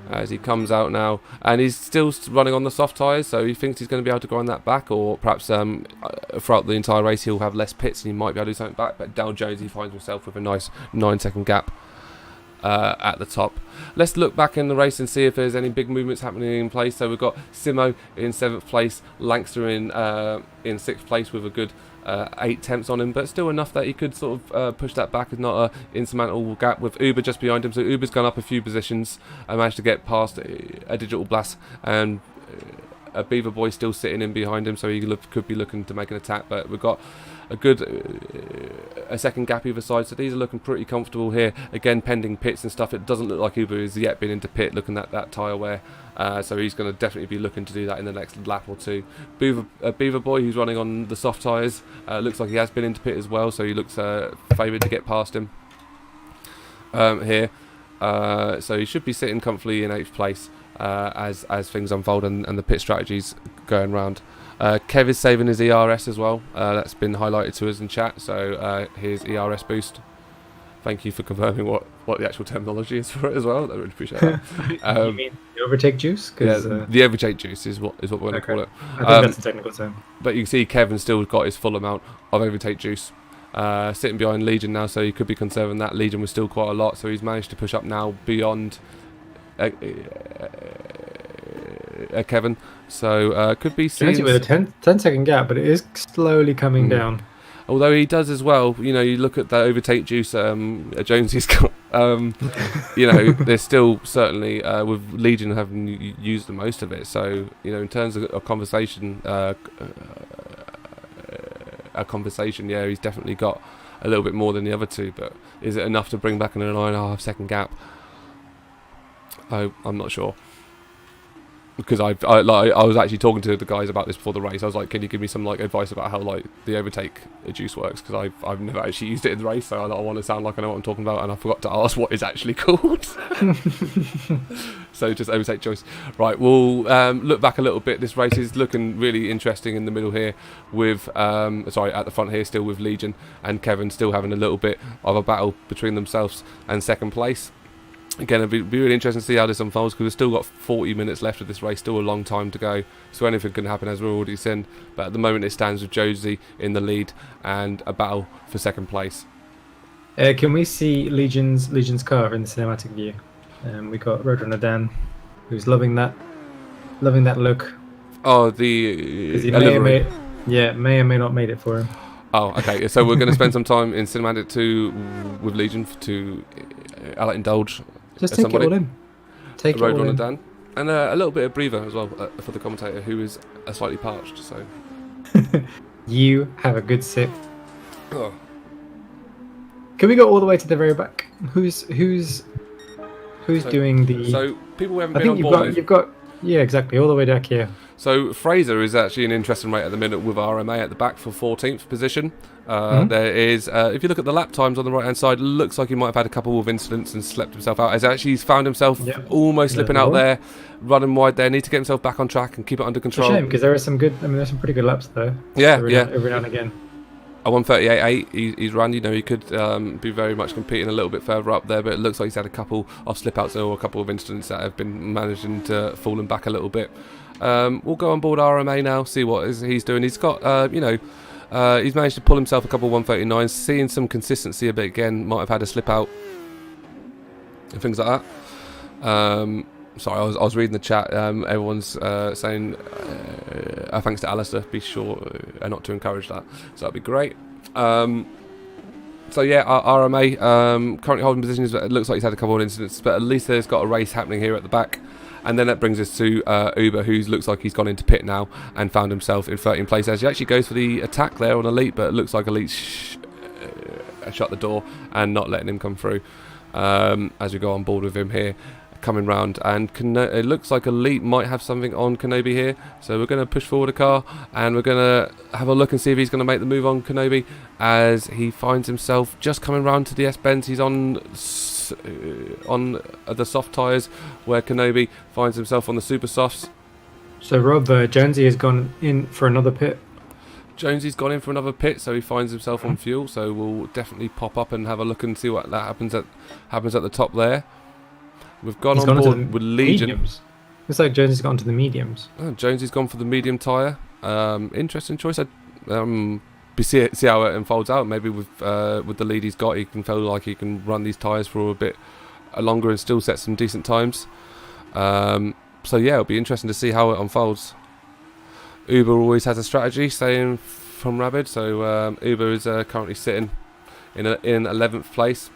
As he comes out now, and he's still running on the soft tyres, so he thinks he's going to be able to grind that back, or perhaps throughout the entire race he'll have less pits and he might be able to do something back, but Dow Jonesy finds himself with a nice 9 second gap at the top. Let's look back in the race and see if there's any big movements happening in place. So we've got Simo in 7th place, Langster in 6th place with a good 8 on him, but still enough that he could sort of push that back. It's not an insurmountable gap with Uber just behind him. So Uber's gone up a few positions and managed to get past a Digital Blast, and a Beaver Boy still sitting in behind him, so he could be looking to make an attack. But we've got a good a second gap either side, so these are looking pretty comfortable here. Again, pending pits and stuff. It doesn't look like Uber has yet been into pit looking at that tyre wear, so he's going to definitely be looking to do that in the next lap or two. Beaver Boy, who's running on the soft tyres, looks like he has been into pit as well, so he looks favoured to get past him here. So he should be sitting comfortably in 8th place as things unfold and the pit strategy's going round. Kev is saving his ERS as well. That's been highlighted to us in chat, so his ERS boost. Thank you for confirming what the actual terminology is for it as well. I really appreciate that. You mean the overtake juice? Yeah, the overtake juice is what we're going to call it. I think that's the technical term. But you can see Kevin's still got his full amount of overtake juice. Sitting behind Legion now, so he could be conserving that. Legion was still quite a lot, so he's managed to push up now beyond Kevin. So could be seen with a 10-second gap, but it is slowly coming down. Although he does as well, you look at that overtake juice Jonesy's got, there's still certainly, with Legion having used the most of it, so, in terms of a conversation, yeah, he's definitely got a little bit more than the other two, but is it enough to bring back an 9.5 second gap? I'm not sure. Because I was actually talking to the guys about this before the race. I was like, can you give me some advice about how the overtake juice works? Because I've never actually used it in the race, so I want to sound like I know what I'm talking about, and I forgot to ask what it's actually called. So just overtake juice. Right, we'll look back a little bit. This race is looking really interesting in the middle here with at the front here still with Legion and Kevin still having a little bit of a battle between themselves and second place. Again, it'll be really interesting to see how this unfolds, because we've still got 40 minutes left of this race, still a long time to go, so anything can happen, as we're already seen. But at the moment it stands with Josie in the lead and a battle for second place. Can we see Legion's car in the cinematic view? We got Roadrunner Dan, who's loving that look. Oh, the he may or may not made it for him. Oh, okay. So we're going to spend some time in cinematic 2 with Legion to indulge. Just take it all in. Take it all in. Dan. And a little bit of breather as well for the commentator, who is slightly parched. So you have a good sip. Oh. Can we go all the way to the very back? Who's doing the? So people who haven't I been think on board. you've got yeah, exactly, all the way back here. So Fraser is actually an interesting rate at the minute with RMA at the back for 14th position. There is, if you look at the lap times on the right hand side, looks like he might have had a couple of incidents and slept himself out. He's found himself almost slipping out there, running wide there. Need to get himself back on track and keep it under control. It's a shame, because there are some there's some pretty good laps there. Yeah, every now and again. A 1:38.8 he's run. He could be very much competing a little bit further up there, but it looks like he's had a couple of slip outs or a couple of incidents that have been managing to fall him back a little bit. We'll go on board RMA now, see what he's doing. He's got he's managed to pull himself a couple of 1:39s, seeing some consistency a bit again. Might have had a slip out and things like that. Sorry, I was reading the chat. Everyone's saying thanks to Alistair. Be sure not to encourage that. So that'd be great. So yeah, RMA currently holding positions. But it looks like he's had a couple of incidents, but at least there's got a race happening here at the back. And then that brings us to Uber, who looks like he's gone into pit now and found himself in 13th place. As he actually goes for the attack there on Elite, but it looks like Elite shut the door and not letting him come through. As we go on board with him here, coming round, and it looks like Elite might have something on Kenobi here, so we're going to push forward a car and we're going to have a look and see if he's going to make the move on Kenobi, as he finds himself just coming round to the S-Bends. He's on the soft tyres, where Kenobi finds himself on the super softs. So Rob, Jonesy has gone in for another pit. Jonesy's gone in for another pit, so he finds himself on fuel, so we'll definitely pop up and have a look and see what that happens at the top there. We've gone on board with Legion. Mediums. Looks like Jonesy's gone to the mediums. Oh, Jonesy's gone for the medium tyre. Interesting choice. See how it unfolds out. Maybe with the lead he's got, he can feel like he can run these tyres for a bit longer and still set some decent times. So yeah, it'll be interesting to see how it unfolds. Uber always has a strategy, staying from Rabid. So Uber is currently sitting in 11th place.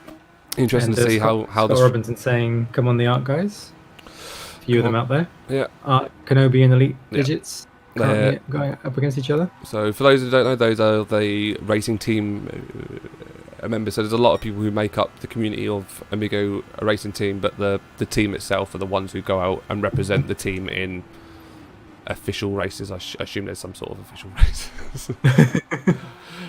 Interesting to see how Scott Robinson saying, "Come on, the Arc guys." A few of them out there. Yeah. Kenobi and Elite Digits currently going up against each other. So for those who don't know, those are the racing team members. So there's a lot of people who make up the community of Amigo Racing Team, but the team itself are the ones who go out and represent the team in official races. I assume there's some sort of official races.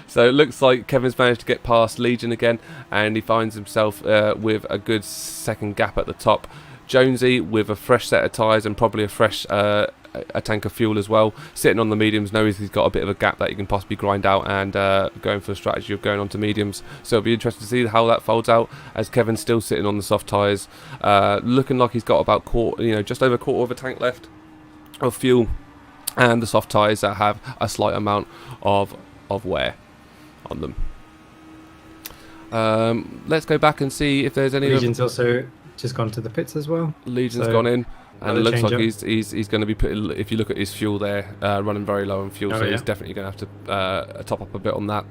So it looks like Kevin's managed to get past Legion again, and he finds himself with a good second gap at the top. Jonesy with a fresh set of tyres and probably a fresh a tank of fuel as well, sitting on the mediums, knows he's got a bit of a gap that he can possibly grind out, and going for a strategy of going on to mediums. So it'll be interesting to see how that folds out, as Kevin's still sitting on the soft tyres, looking like he's got about just over a quarter of a tank left of fuel, and the soft tyres that have a slight amount of wear on them. Let's go back and see if there's any. Legion's also just gone to the pits as well. Legion's gone in, and it looks like he's going to be putting. If you look at his fuel there, running very low on fuel, so he's definitely going to have to top up a bit on that.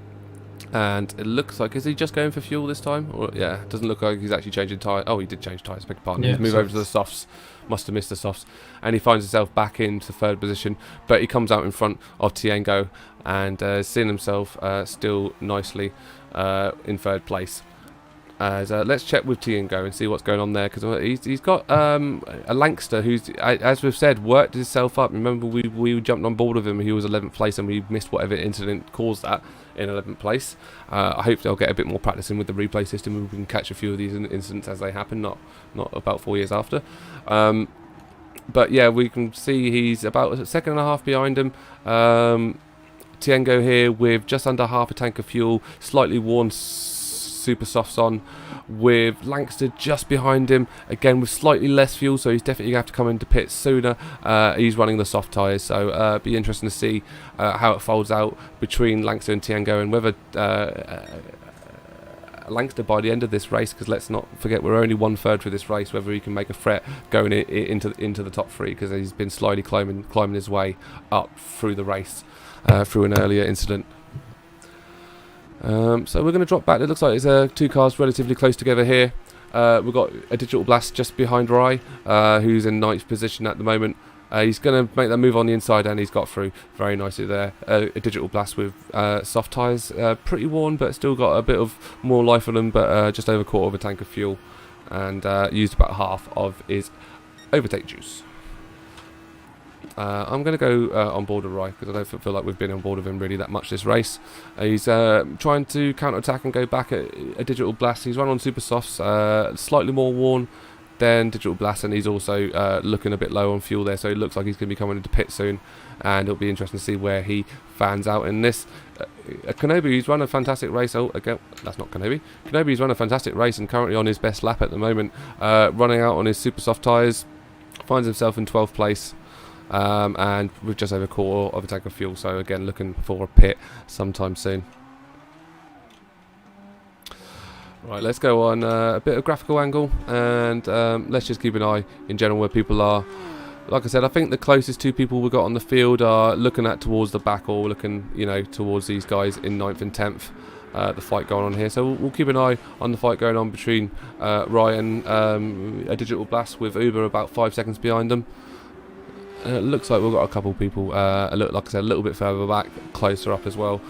And it looks like, is he just going for fuel this time? Or it doesn't look like he's actually changing tyres. Oh, he did change tyres. Beg your pardon. He's moved over to the softs. Must have missed the softs, and he finds himself back into third position. But he comes out in front of Tiengo and seeing himself still nicely in third place. Let's check with Tiengo and see what's going on there, because he's got a Lankster who's, as we've said, worked himself up. Remember, we jumped on board with him. He was 11th place, and we missed whatever incident caused that in 11th place. I hope they'll get a bit more practice in with the replay system, and we can catch a few of these incidents as they happen, not about 4 years after. But yeah, we can see he's about a second and a half behind him. Tiengo here with just under half a tank of fuel, slightly worn super softs on, with Lankster just behind him, again with slightly less fuel, so he's definitely going to have to come into pits sooner. He's running the soft tyres, so be interesting to see how it folds out between Lankster and Tiengo, and whether Lankster by the end of this race, because let's not forget we're only 1/3 through this race, whether he can make a threat going into the top three, because he's been slowly climbing his way up through the race through an earlier incident. So we're going to drop back. It looks like there's two cars relatively close together here. We've got a Digital Blast just behind Rye, who's in 9th position at the moment. He's going to make that move on the inside, and he's got through very nicely there. A Digital Blast with soft tyres, pretty worn, but still got a bit of more life on them, but just over a quarter of a tank of fuel, and used about half of his overtake juice. I'm going to go on board with Rye, because I don't feel like we've been on board with him really that much this race. He's trying to counter-attack and go back at a Digital Blast. He's run on super softs, slightly more worn than Digital Blast, and he's also looking a bit low on fuel there, so it looks like he's going to be coming into pit soon, and it'll be interesting to see where he fans out in this. Kenobi, he's run a fantastic race. Oh, again, that's not Kenobi. Kenobi's run a fantastic race and currently on his best lap at the moment, running out on his super soft tyres, finds himself in 12th place. And with just over a quarter of a tank of fuel, so again looking for a pit sometime soon. Right, let's go on a bit of graphical angle, and let's just keep an eye in general where people are. Like I said, I think the closest two people we got on the field are looking at towards the back, or looking towards these guys in 9th and 10th. The fight going on here, so we'll keep an eye on the fight going on between Ryan and a Digital Blast, with Uber about 5 seconds behind them. It looks like we've got a couple of people, like I said, a little bit further back, closer up as well.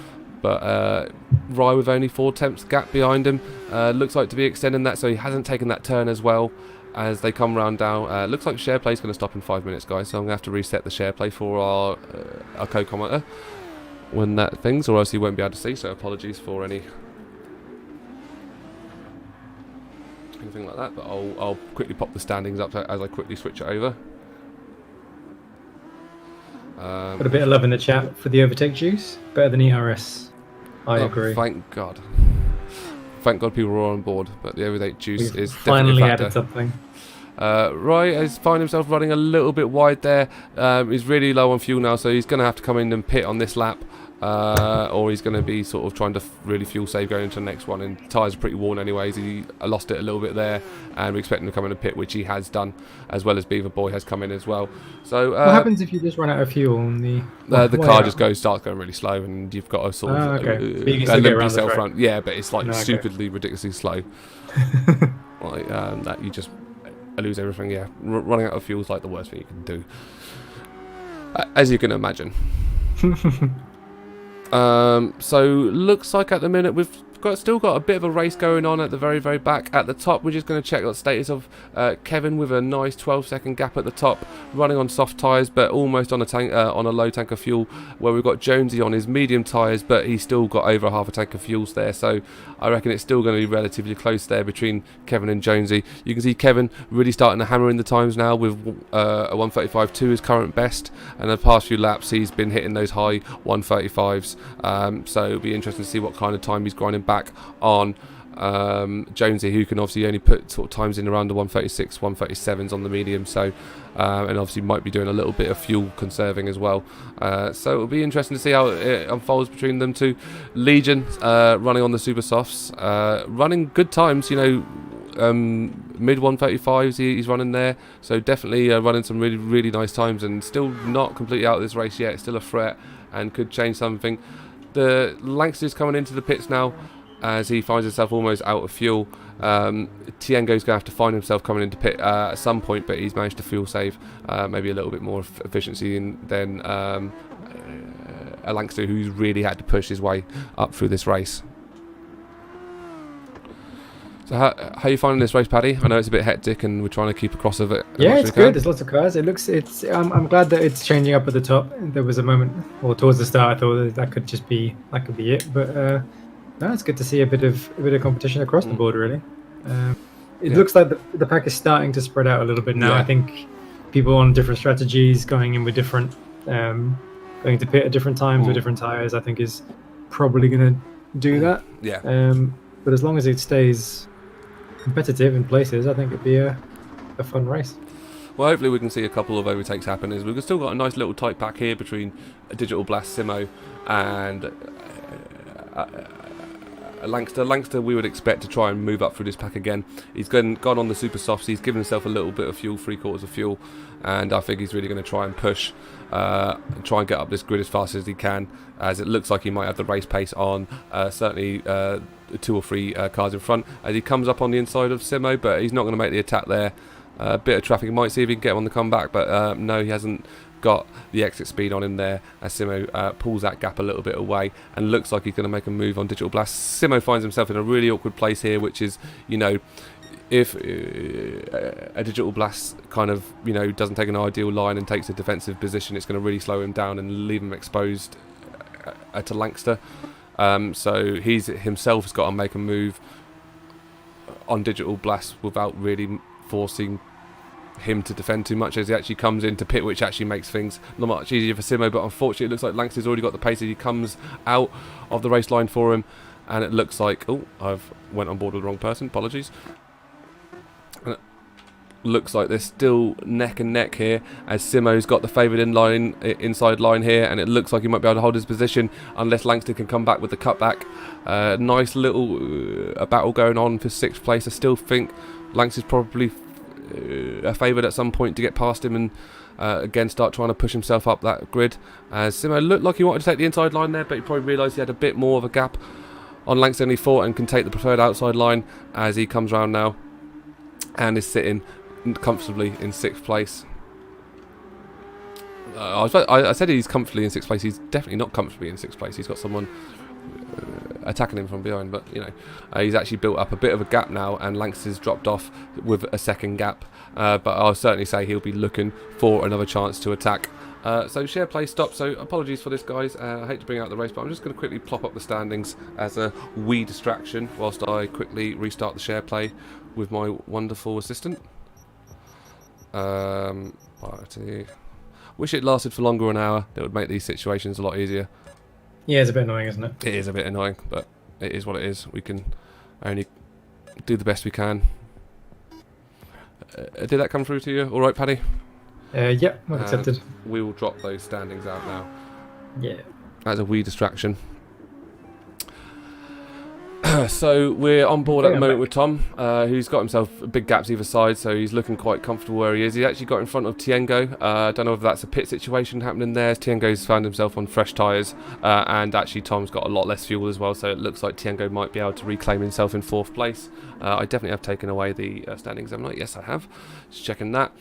But Rye with only 4 tenths gap behind him, looks like to be extending that, so he hasn't taken that turn as well as they come round down. Looks like share play is going to stop in 5 minutes, guys, so I'm going to have to reset the share play for our co-commenter when that things, or else he won't be able to see, so apologies for anything like that, but I'll quickly pop the standings up as I quickly switch it over. Got a bit of love in the chat for the overtake juice. Better than ERS. I agree. Thank God. Thank God people were on board, but the overtake juice is finally definitely a factor. added something. Roy has found himself running a little bit wide there. He's really low on fuel now, so he's going to have to come in and pit on this lap. or he's going to be sort of trying to really fuel save going into the next one. And tyres are pretty worn anyways. He lost it a little bit there, and we expect him to come in the pit, which he has done, as well as Beaver Boy has come in as well. So what happens if you just run out of fuel on the car just starts going really slow, and you've got to sort of limp yourself around. Yeah, but it's like stupidly ridiculously slow. Like that you just lose everything. Yeah, running out of fuel is like the worst thing you can do, as you can imagine. So looks like at the minute we've still got a bit of a race going on at the very, very back. At the top, we're just going to check the status of Kevin with a nice 12-second gap at the top, running on soft tyres, but almost on a low tank of fuel. Where we've got Jonesy on his medium tyres, but he's still got over half a tank of fuels there. So I reckon it's still going to be relatively close there between Kevin and Jonesy. You can see Kevin really starting to hammer in the times now with a 1:35.2 his current best, and the past few laps he's been hitting those high 1:35s. So it'll be interesting to see what kind of time he's grinding back on Jonesy, who can obviously only put sort of times in around the 1:36, 1:37s on the medium. So and obviously might be doing a little bit of fuel conserving as well. So it'll be interesting to see how it unfolds between them two. Legion running on the super softs, running good times, you know, mid 1:35s he's running there, so definitely running some really, really nice times, and still not completely out of this race yet. Still a threat and could change something. The Langston's coming into the pits now as he finds himself almost out of fuel. Tiengo's going to have to find himself coming into pit at some point, but he's managed to fuel save maybe a little bit more efficiency than a Langston who's really had to push his way up through this race. So how are you finding this race, Paddy? I know it's a bit hectic and we're trying to keep across of it. Yeah, it's good. There's lots of cars. I'm glad that it's changing up at the top. There was a moment, or towards the start, I thought that could be it. But no, it's good to see a bit of competition across the board. Really, it looks like the pack is starting to spread out a little bit now. I think people on different strategies, going in with different, going to pit at different times with different tires, I think is probably going to do that. Yeah. But as long as it stays competitive in places, I think it'd be a fun race. Well, hopefully we can see a couple of overtakes happen, as we've still got a nice little tight pack here between a Digital Blast Simo and Langster. We would expect to try and move up through this pack again. He's gone on the super softs. He's given himself a little bit of fuel, 3/4 of fuel, and I think he's really going to try and push and try and get up this grid as fast as he can, as it looks like he might have the race pace on certainly 2 or 3 cars in front as he comes up on the inside of Simo, but he's not going to make the attack there. A bit of traffic, he might see if he can get him on the comeback, but no, he hasn't got the exit speed on him there as Simo pulls that gap a little bit away and looks like he's going to make a move on Digital Blast. Simo finds himself in a really awkward place here, which is, you know, if a Digital Blast kind of, you know, doesn't take an ideal line and takes a defensive position, it's going to really slow him down and leave him exposed to Langster. So he's himself has got to make a move on Digital Blast without really forcing him to defend too much, as he actually comes into pit, which actually makes things not much easier for Simo. But unfortunately it looks like Langster's already got the pace as he comes out of the race line for him, and it looks like, oh, I've went on board with the wrong person, apologies. And it looks like they're still neck and neck here, as Simo's got the favoured inside line here, and it looks like he might be able to hold his position unless Langster can come back with the cutback. Nice little battle going on for 6th place. I still think Langster's probably favoured at some point to get past him and again start trying to push himself up that grid, as Simo looked like he wanted to take the inside line there, but he probably realised he had a bit more of a gap on Langster than he thought and can take the preferred outside line as he comes round now and is sitting comfortably in 6th place. I said he's comfortably in 6th place. He's definitely not comfortably in 6th place. He's got someone attacking him from behind, but you know, he's actually built up a bit of a gap now, and Langster's dropped off with a 2nd gap, but I'll certainly say he'll be looking for another chance to attack. So share play stopped, so apologies for this, guys. I hate to bring out the race, but I'm just going to quickly plop up the standings as a wee distraction whilst I quickly restart the share play with my wonderful assistant. Wish it lasted for longer, an hour. That would make these situations a lot easier. Yeah, it's a bit annoying, isn't it? It is a bit annoying, but it is what it is. We can only do the best we can. Did that come through to you all right, Paddy? Yeah, well accepted. We will drop those standings out now. Yeah. as a wee distraction. So we're on board at the moment with Tom, who's got himself big gaps either side, so he's looking quite comfortable where he is. He actually got in front of Tiengo. I don't know if that's a pit situation happening there. Tiengo's found himself on fresh tyres, and actually Tom's got a lot less fuel as well, so it looks like Tiengo might be able to reclaim himself in 4th place. I definitely have taken away the standing examiner. Yes, I have. Just checking that.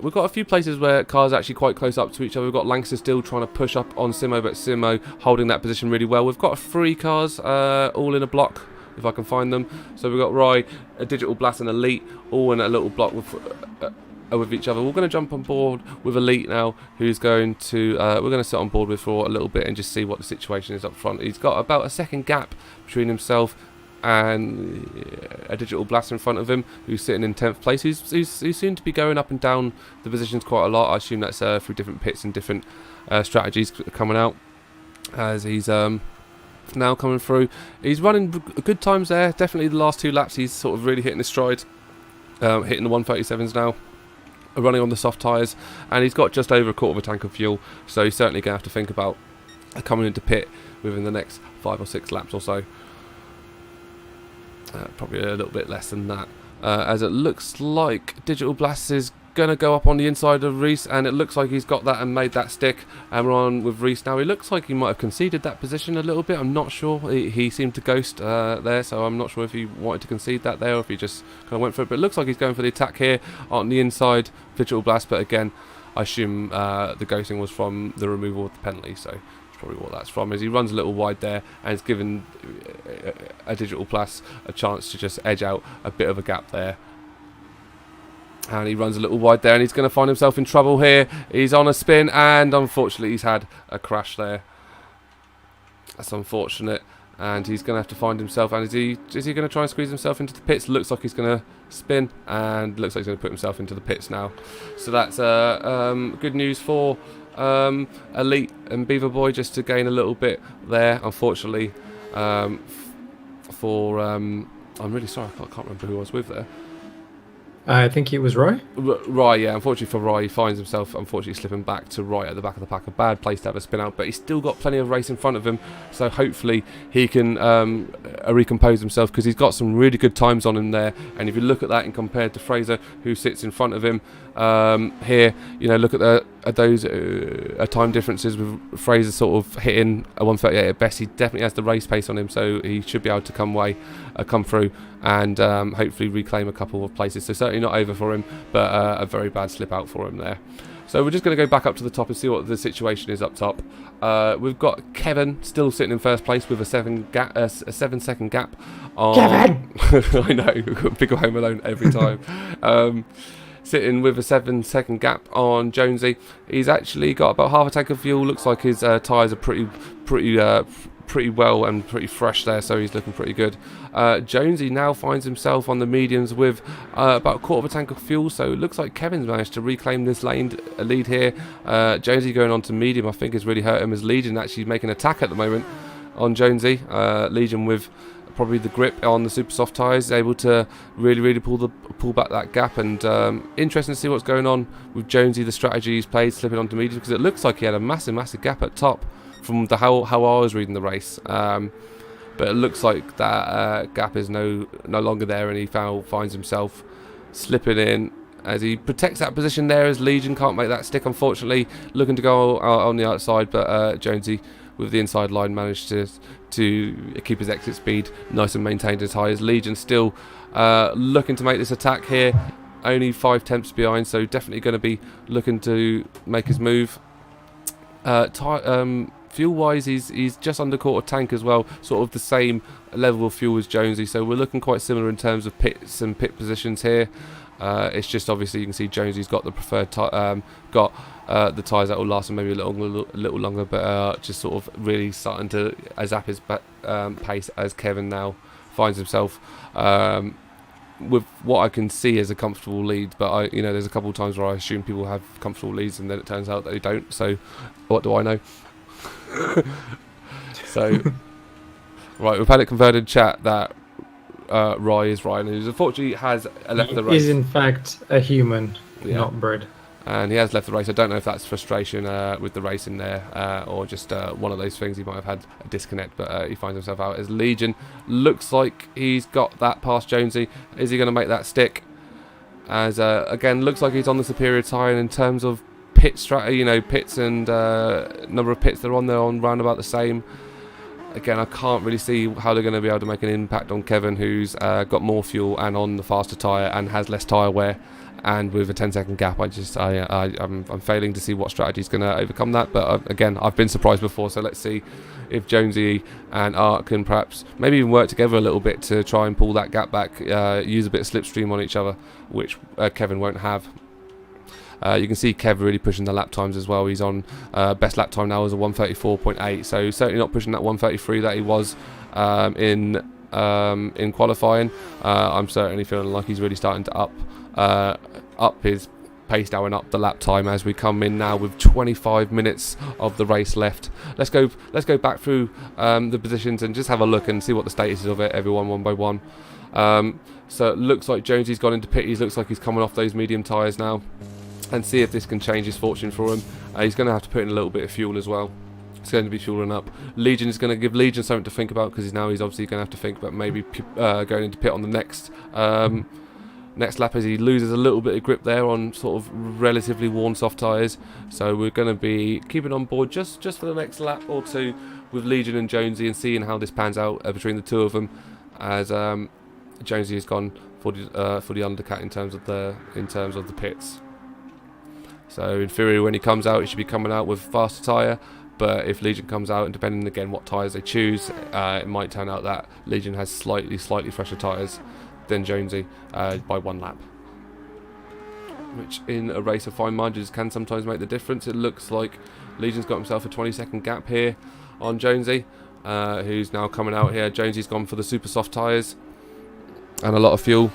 We've got a few places where cars are actually quite close up to each other. We've got Lancaster still trying to push up on Simo, but Simo holding that position really well. We've got 3 cars all in a block, if I can find them. So we've got Roy, a Digital Blast and Elite, all in a little block with each other. We're going to jump on board with Elite now, who's going to we're going to sit on board with for a little bit and just see what the situation is up front. He's got about a second gap between himself and a Digital Blast in front of him, who's sitting in 10th place. He's seemed to be going up and down the positions quite a lot. I assume that's through different pits and different strategies coming out as he's now coming through. He's running good times there. Definitely the last 2 laps he's sort of really hitting his stride, hitting the 137s now, running on the soft tyres, and he's got just over a quarter of a tank of fuel, so he's certainly going to have to think about coming into pit within the next 5 or 6 laps or so. Probably a little bit less than that, as it looks like Digital Blast is going to go up on the inside of Reese, and it looks like he's got that and made that stick, and we're on with Reese now. He looks like he might have conceded that position a little bit. I'm not sure. He seemed to ghost there, so I'm not sure if he wanted to concede that there or if he just kind of went for it, but it looks like he's going for the attack here on the inside Digital Blast, but again I assume the ghosting was from the removal of the penalty, so probably what that's from, is he runs a little wide there and it's given a Digital Blast a chance to just edge out a bit of a gap there, and he runs a little wide there and he's going to find himself in trouble here. He's on a spin and unfortunately he's had a crash there. That's unfortunate, and he's going to have to find himself, and is he going to try and squeeze himself into the pits? Looks like he's going to spin and looks like he's going to put himself into the pits now, so that's good news for Elite and Beaver Boy, just to gain a little bit there. Unfortunately I'm really sorry, I can't remember who I was with there. I think it was Roy. Roy, yeah. Unfortunately for Roy, he finds himself slipping back to Roy at the back of the pack. A bad place to have a spin out, but he's still got plenty of race in front of him, so hopefully he can recompose himself, because he's got some really good times on him there. And if you look at that and compared to Fraser, who sits in front of him here, you know, look at those time differences, with Fraser sort of hitting a 138 at best. He definitely has the race pace on him, so he should be able to come through and hopefully reclaim a couple of places. So certainly not over for him, but a very bad slip out for him there. So we're just going to go back up to the top and see what the situation is up top. We've got Kevin still sitting in first place with a 7-second gap on Kevin. I know, we've got big Home Alone every time. Sitting with a 7-second gap on Jonesy. He's actually got about half a tank of fuel. Looks like his tyres are pretty well and pretty fresh there, so he's looking pretty good. Jonesy now finds himself on the mediums with about a quarter of a tank of fuel, so it looks like Kevin's managed to reclaim this lead here. Jonesy going on to medium, I think, has really hurt him, as Legion actually making an attack at the moment on Jonesy. Legion with probably the grip on the super soft tyres, able to really pull back that gap, and interesting to see what's going on with Jonesy, the strategy he's played slipping onto medium, because it looks like he had a massive gap at top from how I was reading the race, but it looks like that gap is no longer there, and he finds himself slipping in as he protects that position there, as Legion can't make that stick, unfortunately, looking to go on the outside, but Jonesy with the inside line managed to keep his exit speed nice and maintained as high, as Legion still looking to make this attack here, only 5 tenths behind, so definitely going to be looking to make his move. Fuel wise, he's just under quarter tank as well, sort of the same level of fuel as Jonesy, so we're looking quite similar in terms of pits and pit positions here. It's just obviously you can see Jonesy's got the preferred the tyres that will last him maybe a little longer, but just sort of really starting to zap his pace, as Kevin now finds himself with what I can see as a comfortable lead. But there's a couple of times where I assume people have comfortable leads and then it turns out that they don't, so what do I know? So right, we've had it converted in chat that Roy is Ryan, who unfortunately has left the race. Is in fact a human, not bred. and he has left the race. I don't know if that's frustration with the race in there, or just one of those things. He might have had a disconnect, but he finds himself out as Legion. Looks like he's got that past Jonesy. Is he going to make that stick? As again, looks like he's on the superior tyre in terms of pit strategy. Pits and number of pits they're on. They're on round about the same. Again, I can't really see how they're going to be able to make an impact on Kevin, who's got more fuel and on the faster tyre and has less tyre wear. And with a 10-second gap, I'm failing to see what strategy is going to overcome that. But again, I've been surprised before, so let's see if Jonesy and Art can perhaps maybe even work together a little bit to try and pull that gap back, use a bit of slipstream on each other, which Kevin won't have. You can see Kev really pushing the lap times as well. He's on best lap time now is a 1:34.8, so certainly not pushing that 1:33 that he was in qualifying. I'm certainly feeling like he's really starting to up his pace now and up the lap time as we come in now with 25 minutes of the race left. Let's go back through the positions and just have a look and see what the status is of it, everyone one by one. So it looks like Jonesy's gone into pit. He looks like he's coming off those medium tyres now, and see if this can change his fortune for him. He's going to have to put in a little bit of fuel as well. It's going to be fueling up. Legion is going to give Legion something to think about, because he's obviously going to have to think about maybe going into pit on the next lap, as he loses a little bit of grip there on sort of relatively worn soft tyres. So we're going to be keeping on board just for the next lap or two with Legion and Jonesy, and seeing how this pans out between the two of them, as Jonesy has gone for the undercut in terms of the pits. So in theory, when he comes out, he should be coming out with faster tyre. But if Legion comes out, and depending again what tyres they choose, it might turn out that Legion has slightly fresher tyres than Jonesy by one lap. Which in a race of fine margins can sometimes make the difference. It looks like Legion's got himself a 20-second gap here on Jonesy, who's now coming out here. Jonesy's gone for the super soft tyres and a lot of fuel.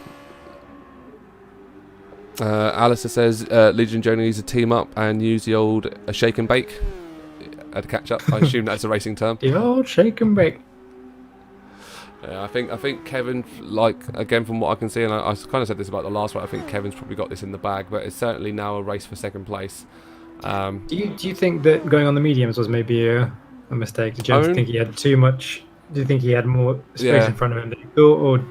Alistair says Legion Jonesy needs to team up and use the old shake and bake to catch up. I assume that's a racing term. The old shake and bake. Yeah, I think Kevin, like, again from what I can see, and I kind of said this about the last one, I think Kevin's probably got this in the bag, but it's certainly now a race for second place. Do you think that going on the mediums was maybe a mistake? Did you think he had too much? Do you think he had more space in front of him than he thought, or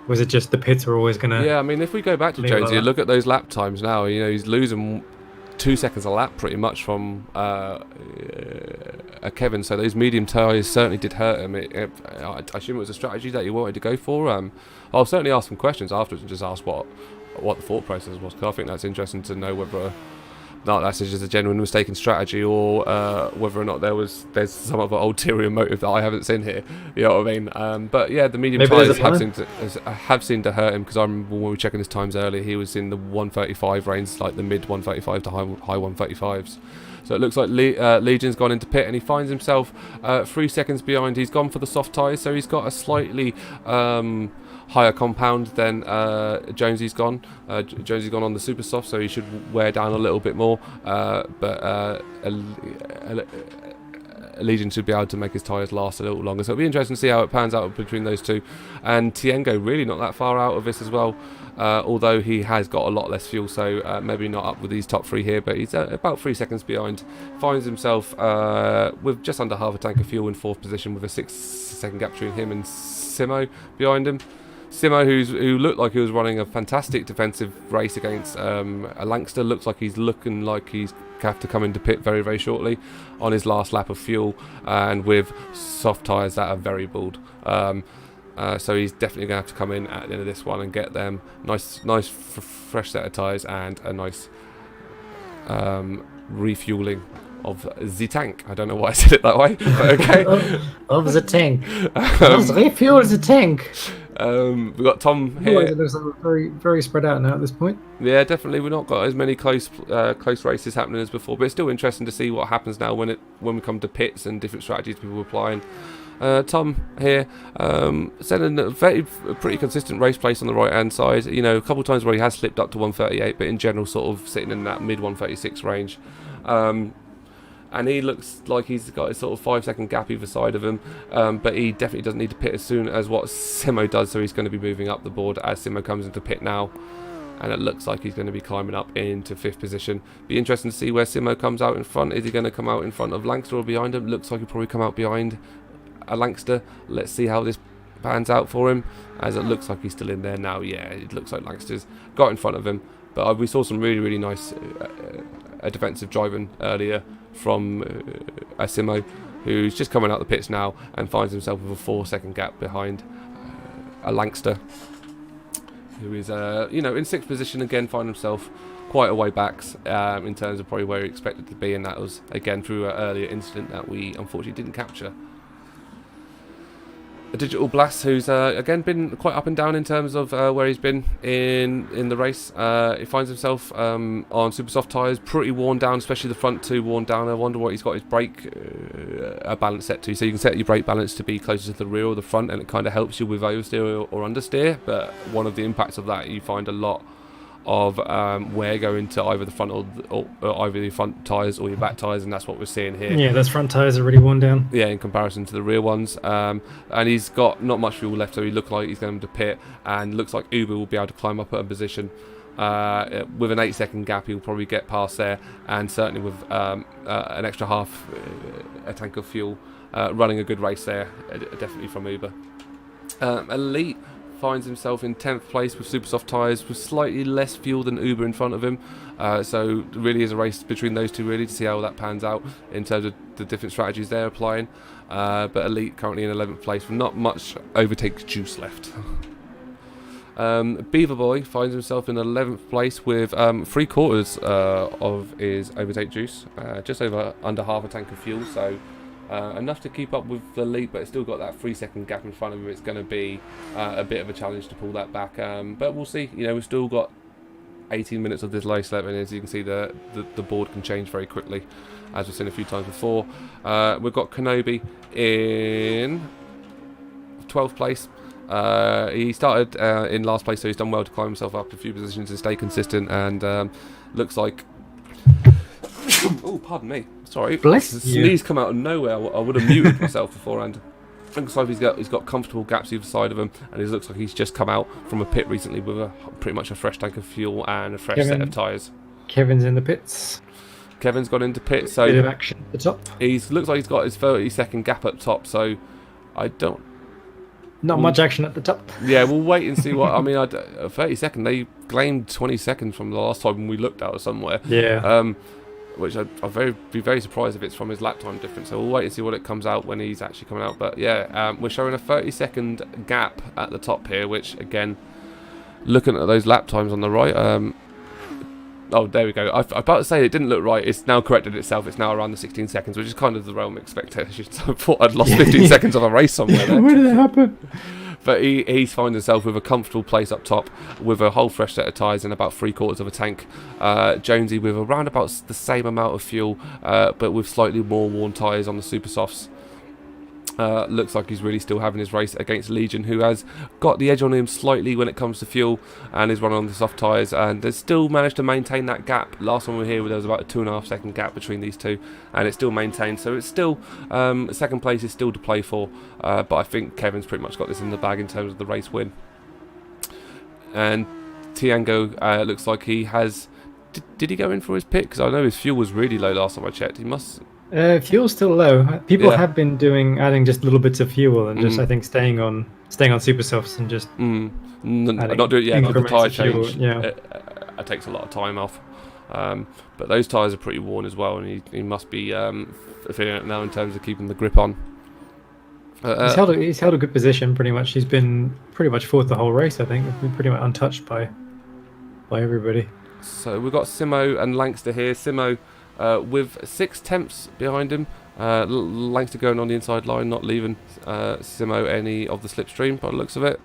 was it just the pits are always going to... Yeah, I mean, if we go back to Jonesy and look at those lap times now, he's losing 2 seconds a lap pretty much from Kevin, so those medium tyres certainly did hurt him. I assume it was a strategy that he wanted to go for. I'll certainly ask some questions afterwards and just ask what the thought process was, because I think that's interesting to know whether not that's just a genuine mistaken strategy, or whether or not there's some other ulterior motive that I haven't seen here. You know what I mean? But yeah, the medium tyres have seemed to hurt him, because I remember when we were checking his times earlier, he was in the 1:35 range, like the mid 1:35 to high 1:35s. So it looks like Legion's gone into pit, and he finds himself 3 seconds behind. He's gone for the soft tyres, so he's got a slightly higher compound than Jonesy's gone. Jonesy's gone on the super soft, so he should wear down a little bit more. But Legion should be able to make his tyres last a little longer. So it'll be interesting to see how it pans out between those two. And Tiengo really not that far out of this as well, although he has got a lot less fuel, so maybe not up with these top three here, but he's about 3 seconds behind. Finds himself with just under half a tank of fuel in fourth position, with a 6 second gap between him and Simo behind him. Simo, who looked like he was running a fantastic defensive race against a Lankster, looks like he's looking like he's have to come into pit very, very shortly on his last lap of fuel, and with soft tyres that are very bald. So he's definitely going to have to come in at the end of this one and get them nice fresh set of tyres and a nice refueling of the tank. I don't know why I said it that way, but okay. of the tank. Let's refuel the tank. We've got Tom here. It looks like we're very, very spread out now at this point. Yeah, definitely. We've not got as many close races happening as before, but it's still interesting to see what happens now when we come to pits and different strategies people are applying. Tom here, sending a pretty consistent race place on the right hand side. A couple of times where he has slipped up to 1:38, but in general sort of sitting in that mid 1:36 range. And he looks like he's got a sort of 5 second gap either side of him, but he definitely doesn't need to pit as soon as what Simo does, so he's going to be moving up the board as Simo comes into pit now. and it looks like he's going to be climbing up into 5th position. Be interesting to see where Simo comes out in front. Is he going to come out in front of Langster or behind him? Looks like he'll probably come out behind a Langster. Let's see how this pans out for him, as it looks like he's still in there now. Yeah, it looks like Langster's got in front of him, but we saw some really nice defensive driving earlier from Simo, who's just coming out the pits now and finds himself with a 4-second gap behind a Langster, who is in 6th position again, find himself quite a way back in terms of probably where he expected to be, and that was again through an earlier incident that we unfortunately didn't capture. A Digital Blast, who's again been quite up and down in terms of where he's been in the race. He finds himself on super soft tyres, pretty worn down, especially the front 2 worn down. I wonder what he's got his brake balance set to. So you can set your brake balance to be closer to the rear or the front, and it kind of helps you with oversteer or understeer. But one of the impacts of that, you find a lot of wear going to either the front or either the front tyres or your back tyres, and that's what we're seeing here. Yeah, those front tyres are really worn down. Yeah, in comparison to the rear ones. And he's got not much fuel left, so he looks like he's going to pit, and looks like Uber will be able to climb up at a position. With an 8-second gap, he'll probably get past there, and certainly with an extra half a tank of fuel, running a good race there, definitely from Uber. Elite finds himself in 10th place with super soft tyres, with slightly less fuel than Uber in front of him. So really is a race between those two, really, to see how that pans out in terms of the different strategies they're applying. But Elite currently in 11th place with not much overtake juice left. Beaver Boy finds himself in 11th place with 3/4 of his overtake juice, just under half a tank of fuel, so enough to keep up with the lead, but it's still got that 3-second gap in front of him. It's going to be a bit of a challenge to pull that back, but we'll see. We've still got 18 minutes of this race left, and as you can see, the board can change very quickly, as we've seen a few times before. We've got Kenobi in 12th place. He started in last place, so he's done well to climb himself up a few positions and stay consistent, and looks like... oh, pardon me. Sorry. Bless you. Sneeze come out of nowhere. I would have muted myself beforehand. Looks like he's got comfortable gaps either side of him, and it looks like he's just come out from a pit recently with pretty much a fresh tank of fuel and a fresh set of tyres. Kevin's in the pits. Kevin's gone into pit, so bit of action at the top. Looks like he's got his 30-second gap up top, so I don't... Not much action at the top. Yeah, we'll wait and see what... I mean, 30-second, they claimed 20 seconds from the last time when we looked at it somewhere. Yeah. Which I'd be very surprised if it's from his lap time difference. So we'll wait and see what it comes out when he's actually coming out. But yeah, we're showing a 30-second gap at the top here, which again, looking at those lap times on the right, oh, there we go. I was about to say it didn't look right. It's now corrected itself. It's now around the 16 seconds, which is kind of the realm of expectations. I thought I'd lost 15 seconds of a race somewhere there. Where did that happen? But he's found himself with a comfortable place up top, with a whole fresh set of tyres and about 3/4 of a tank. Jonesy with around about the same amount of fuel, but with slightly more worn tyres on the super softs. Looks like he's really still having his race against Legion, who has got the edge on him slightly when it comes to fuel and is running on the soft tyres, and has still managed to maintain that gap. Last time we were here, there was about a 2.5-second gap between these two, and it's still maintained. So it's still second place is still to play for, but I think Kevin's pretty much got this in the bag in terms of the race win. And Tiango looks like he has. Did he go in for his pit? Because I know his fuel was really low last time I checked. He must. Fuel's still low. People have been adding just little bits of fuel and just I think staying on super softs and just not doing not the tyre change. Yeah, it takes a lot of time off. But those tyres are pretty worn as well, and he must be feeling it now in terms of keeping the grip on. He's held a good position pretty much. He's been pretty much fourth the whole race. I think he's been pretty much untouched by everybody. So we've got Simo and Langster here. Simo. With 6 temps behind him, Langster going on the inside line, not leaving Simo any of the slipstream by the looks of it.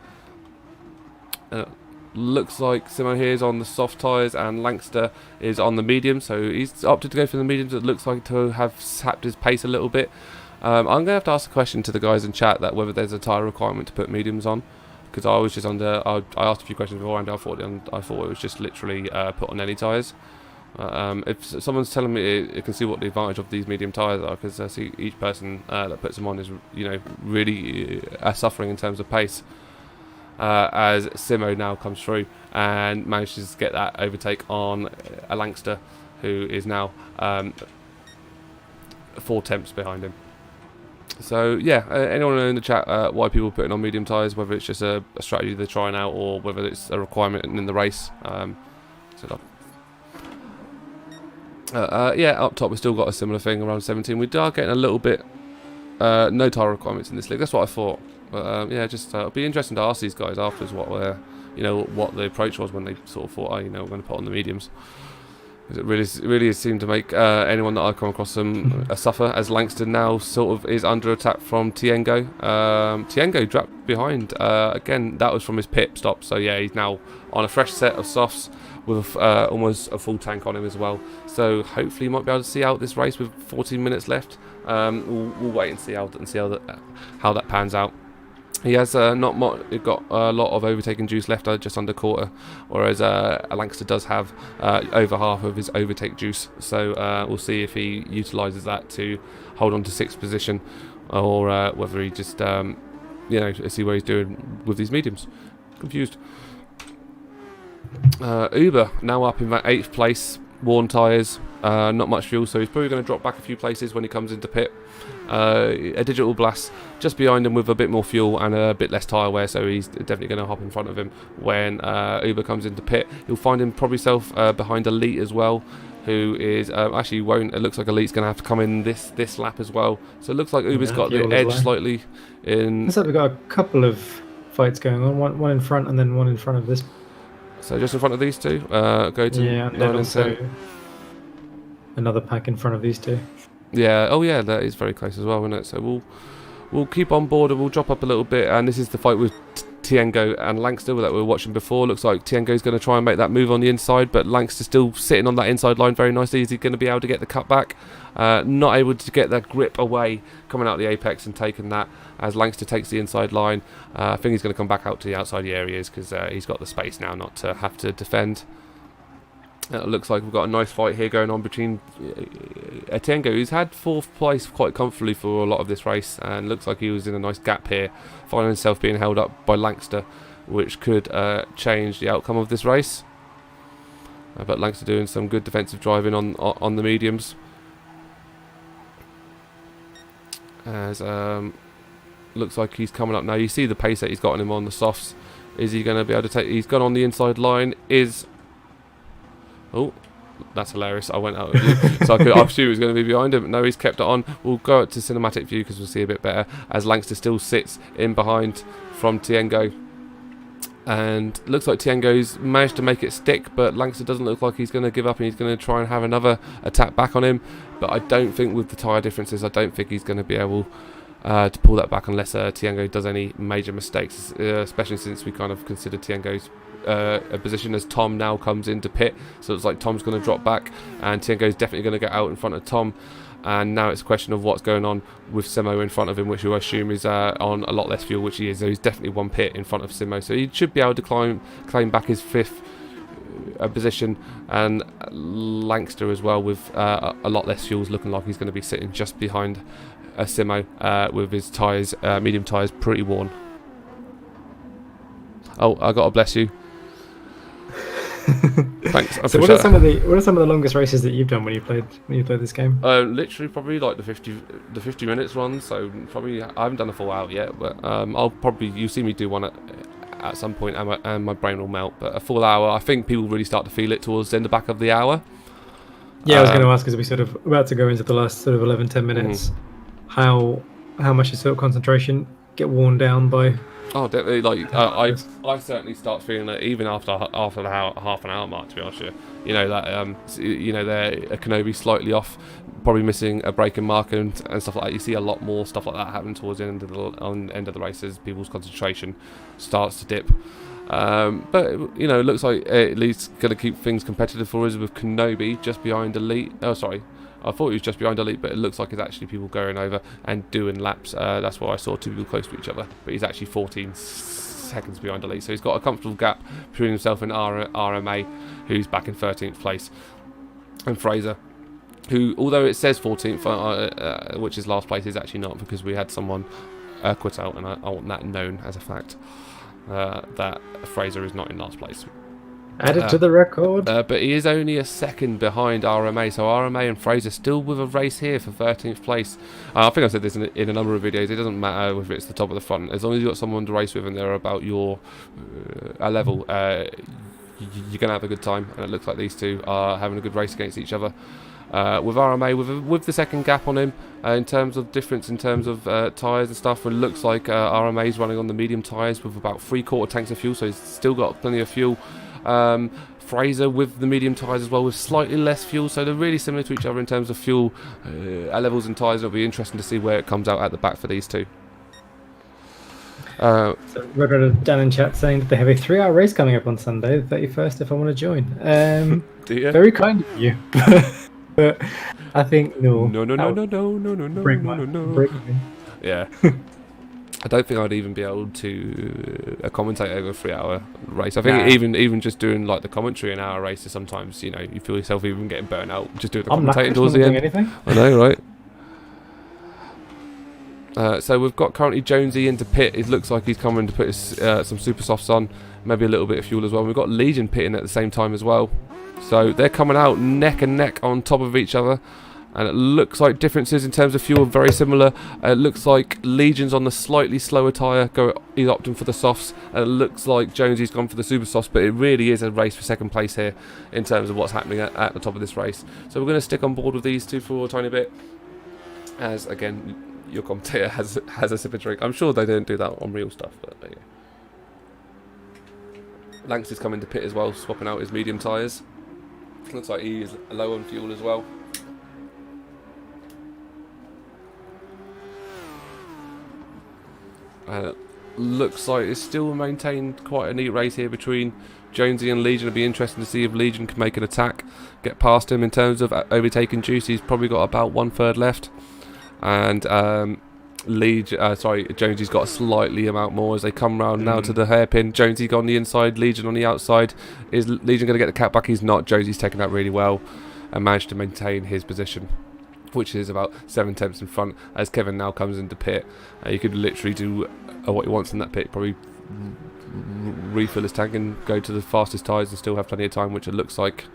Looks like Simo here is on the soft tyres and Langster is on the medium, so he's opted to go for the mediums. It looks like to have sapped his pace a little bit. I'm going to have to ask a question to the guys in chat that whether there's a tyre requirement to put mediums on, because I was just under. I asked a few questions beforehand. I thought it was just literally put on any tyres. If someone's telling me it can see what the advantage of these medium tyres are, because I see each person that puts them on is really suffering in terms of pace. as Simo now comes through and manages to get that overtake on a Langster, who is now 4 tenths behind him. So yeah, anyone in the chat why people are putting on medium tyres, whether it's just a strategy they're trying out or whether it's a requirement in the race. Yeah, up top we've still got a similar thing around 17. We are getting a little bit no tyre requirements in this league. That's what I thought. But yeah, just it'll be interesting to ask these guys afterwards what what the approach was when they sort of thought, we're going to put on the mediums. Because it really seemed to make anyone that I've come across them suffer, as Langston now sort of is under attack from Tiengo. Tiengo dropped behind. Again, that was from his pit stop. So yeah, he's now on a fresh set of softs with almost a full tank on him as well. So hopefully he might be able to see out this race with 14 minutes left. We'll wait and see how that pans out. He has got a lot of overtaking juice left, just under quarter, whereas Langster does have over half of his overtake juice. So we'll see if he utilises that to hold on to 6th position, or whether he just see what he's doing with these mediums. Confused. Uber now up in that 8th place, worn tyres, not much fuel, so he's probably going to drop back a few places when he comes into pit. A Digital Blast just behind him with a bit more fuel and a bit less tyre wear, so he's definitely going to hop in front of him when Uber comes into pit. You'll find him probably behind Elite as well, who is actually won't. It looks like Elite's going to have to come in this lap as well. So it looks like Uber's got the edge slightly in. Looks like we've got a couple of fights going on. One in front and then one in front of this. So just in front of these two. Go to 9 and 10. Another pack in front of these two. Yeah, oh yeah, that is very close as well, isn't it? So we'll keep on board and we'll drop up a little bit. And this is the fight with Tiengo and Langster that we were watching before. Looks like Tiengo's going to try and make that move on the inside, but Langster's still sitting on that inside line very nicely. Is he going to be able to get the cut back? Not able to get that grip away coming out the apex and taking that as Langster takes the inside line. I think he's going to come back out to the outside the areas because he's got the space now not to have to defend. It looks like we've got a nice fight here going on between Tiengo, who's had 4th place quite comfortably for a lot of this race, and looks like he was in a nice gap here, finding himself being held up by Langster, which could change the outcome of this race. But Langster doing some good defensive driving on the mediums. As looks like he's coming up now. You see the pace that he's got on him on the softs. Is he going to be able to take? He's gone on the inside line. Oh, that's hilarious. I went out of view. So I assume he was going to be behind him. But no, he's kept it on. We'll go up to cinematic view because we'll see a bit better. As Langster still sits in behind from Tiengo. And looks like Tiengo's managed to make it stick, but Langster doesn't look like he's going to give up and he's going to try and have another attack back on him. But I don't think with the tyre differences, I don't think he's going to be able to pull that back unless Tiengo does any major mistakes, especially since we kind of considered Tiengo's a position as Tom now comes into pit. So it's like Tom's going to drop back and Tiengo's definitely going to get out in front of Tom. And now it's a question of what's going on with Simo in front of him, which I assume is on a lot less fuel, which he is. So he's definitely 1 pit in front of Simo. So he should be able to claim back his 5th position. And Langster as well with a lot less fuels, looking like he's going to be sitting just behind Simo with his tyres, medium tyres, pretty worn. Oh, I got to bless you. Thanks. So what are some of the longest races that you've done when you played this game? Literally probably like the 50 minutes run. So probably I haven't done a full hour yet, but you'll see me do one at some point, and my brain will melt. But a full hour, I think people really start to feel it towards the back of the hour. Yeah, I was going to ask, as we sort of about to go into the last sort of 11-10 minutes, how much is sort of concentration get worn down by? Oh, definitely. Like I certainly start feeling it even after the half an hour mark. To be honest, you know that they're a Kenobi slightly off, probably missing a braking mark and stuff like that. You see a lot more stuff like that happen towards the end of the races. People's concentration starts to dip. But it looks like at least going to keep things competitive for us with Kenobi just behind Elite. Oh, sorry. I thought he was just behind Elite, but it looks like it's actually people going over and doing laps. That's why I saw 2 people close to each other. But he's actually 14 seconds behind Elite. So he's got a comfortable gap between himself and RMA, who's back in 13th place. And Fraser, who, although it says 14th, which is last place, is actually not, because we had someone quit out, and I want that known as a fact. that Fraser is not in last place. Added to the record. But he is only a second behind RMA, so RMA and Fraser still with a race here for 13th place. I think I said this in a number of videos. It doesn't matter if it's the top of the front, as long as you've got someone to race with and they're about your level, you're going to have a good time. And it looks like these two are having a good race against each other. With RMA, with the second gap on him, in terms of difference in terms of tyres and stuff, it looks like RMA is running on the medium tyres with about 3/4 tanks of fuel, so he's still got plenty of fuel. Fraser with the medium tyres as well, with slightly less fuel, so they're really similar to each other in terms of fuel levels and tyres. It'll be interesting to see where it comes out at the back for these two. So Red Red down in chat saying that they have a 3-hour race coming up on Sunday, the 31st, if I want to join. Do you? Very kind of you. But I think no. No. Break me. Yeah. I don't think I'd even be able to commentate over a 3-hour race. I think even just doing like the commentary an hour races, sometimes you feel yourself even getting burnt out just doing the commentating towards the end. Anything. I know, right? So we've got currently Jonesy into pit. It looks like he's coming to put his, some super softs on, maybe a little bit of fuel as well. We've got Legion pitting at the same time as well. So they're coming out neck and neck on top of each other. And it looks like differences in terms of fuel are very similar. It looks like Legion's on the slightly slower tyre, he's opting for the softs. And it looks like Jonesy's gone for the super softs, but it really is a race for second place here in terms of what's happening at the top of this race. So we're going to stick on board with these two for a tiny bit. As, again, your commentator has a sip of drink. I'm sure they don't do that on real stuff, but there you go. Lanx is coming to pit as well, swapping out his medium tyres. Looks like he is low on fuel as well. Looks like it's still maintained quite a neat race here between Jonesy and Legion. It'll be interesting to see if Legion can make an attack, get past him in terms of overtaking Juice. He's probably got about 1/3 left, and Jonesy's got a slightly amount more as they come round now to the hairpin. Jonesy got on the inside, Legion on the outside. Is Legion going to get the cap back? He's not. Jonesy's taken that really well and managed to maintain his position, which is about 7 tenths in front. As Kevin now comes into pit, you could literally do what he wants in that pit, probably refill his tank and go to the fastest tyres and still have plenty of time, which it looks like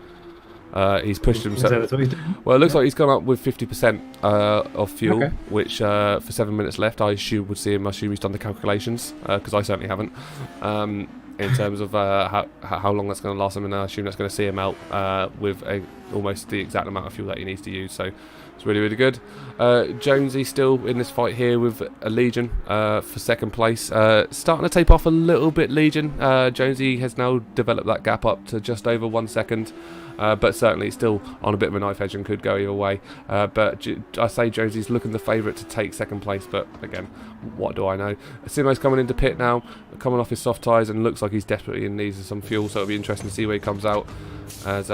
he's pushed himself. That's what he's doing? Well, it looks like he's gone up with 50% of fuel, which for 7 minutes left, I assume he's done the calculations, because I certainly haven't. In terms of how long that's going to last him, and I assume that's going to see him out with almost the exact amount of fuel that he needs to use. So it's really, really good. Jonesy still in this fight here with a Legion for second place. Starting to tape off a little bit, Legion. Jonesy has now developed that gap up to just over 1 second. But certainly still on a bit of a knife edge and could go either way. But I say Jonesy's looking the favourite to take second place, but again, what do I know? Simo's coming into pit now, coming off his soft tyres, and looks like he's desperately in need of some fuel, so it'll be interesting to see where he comes out. As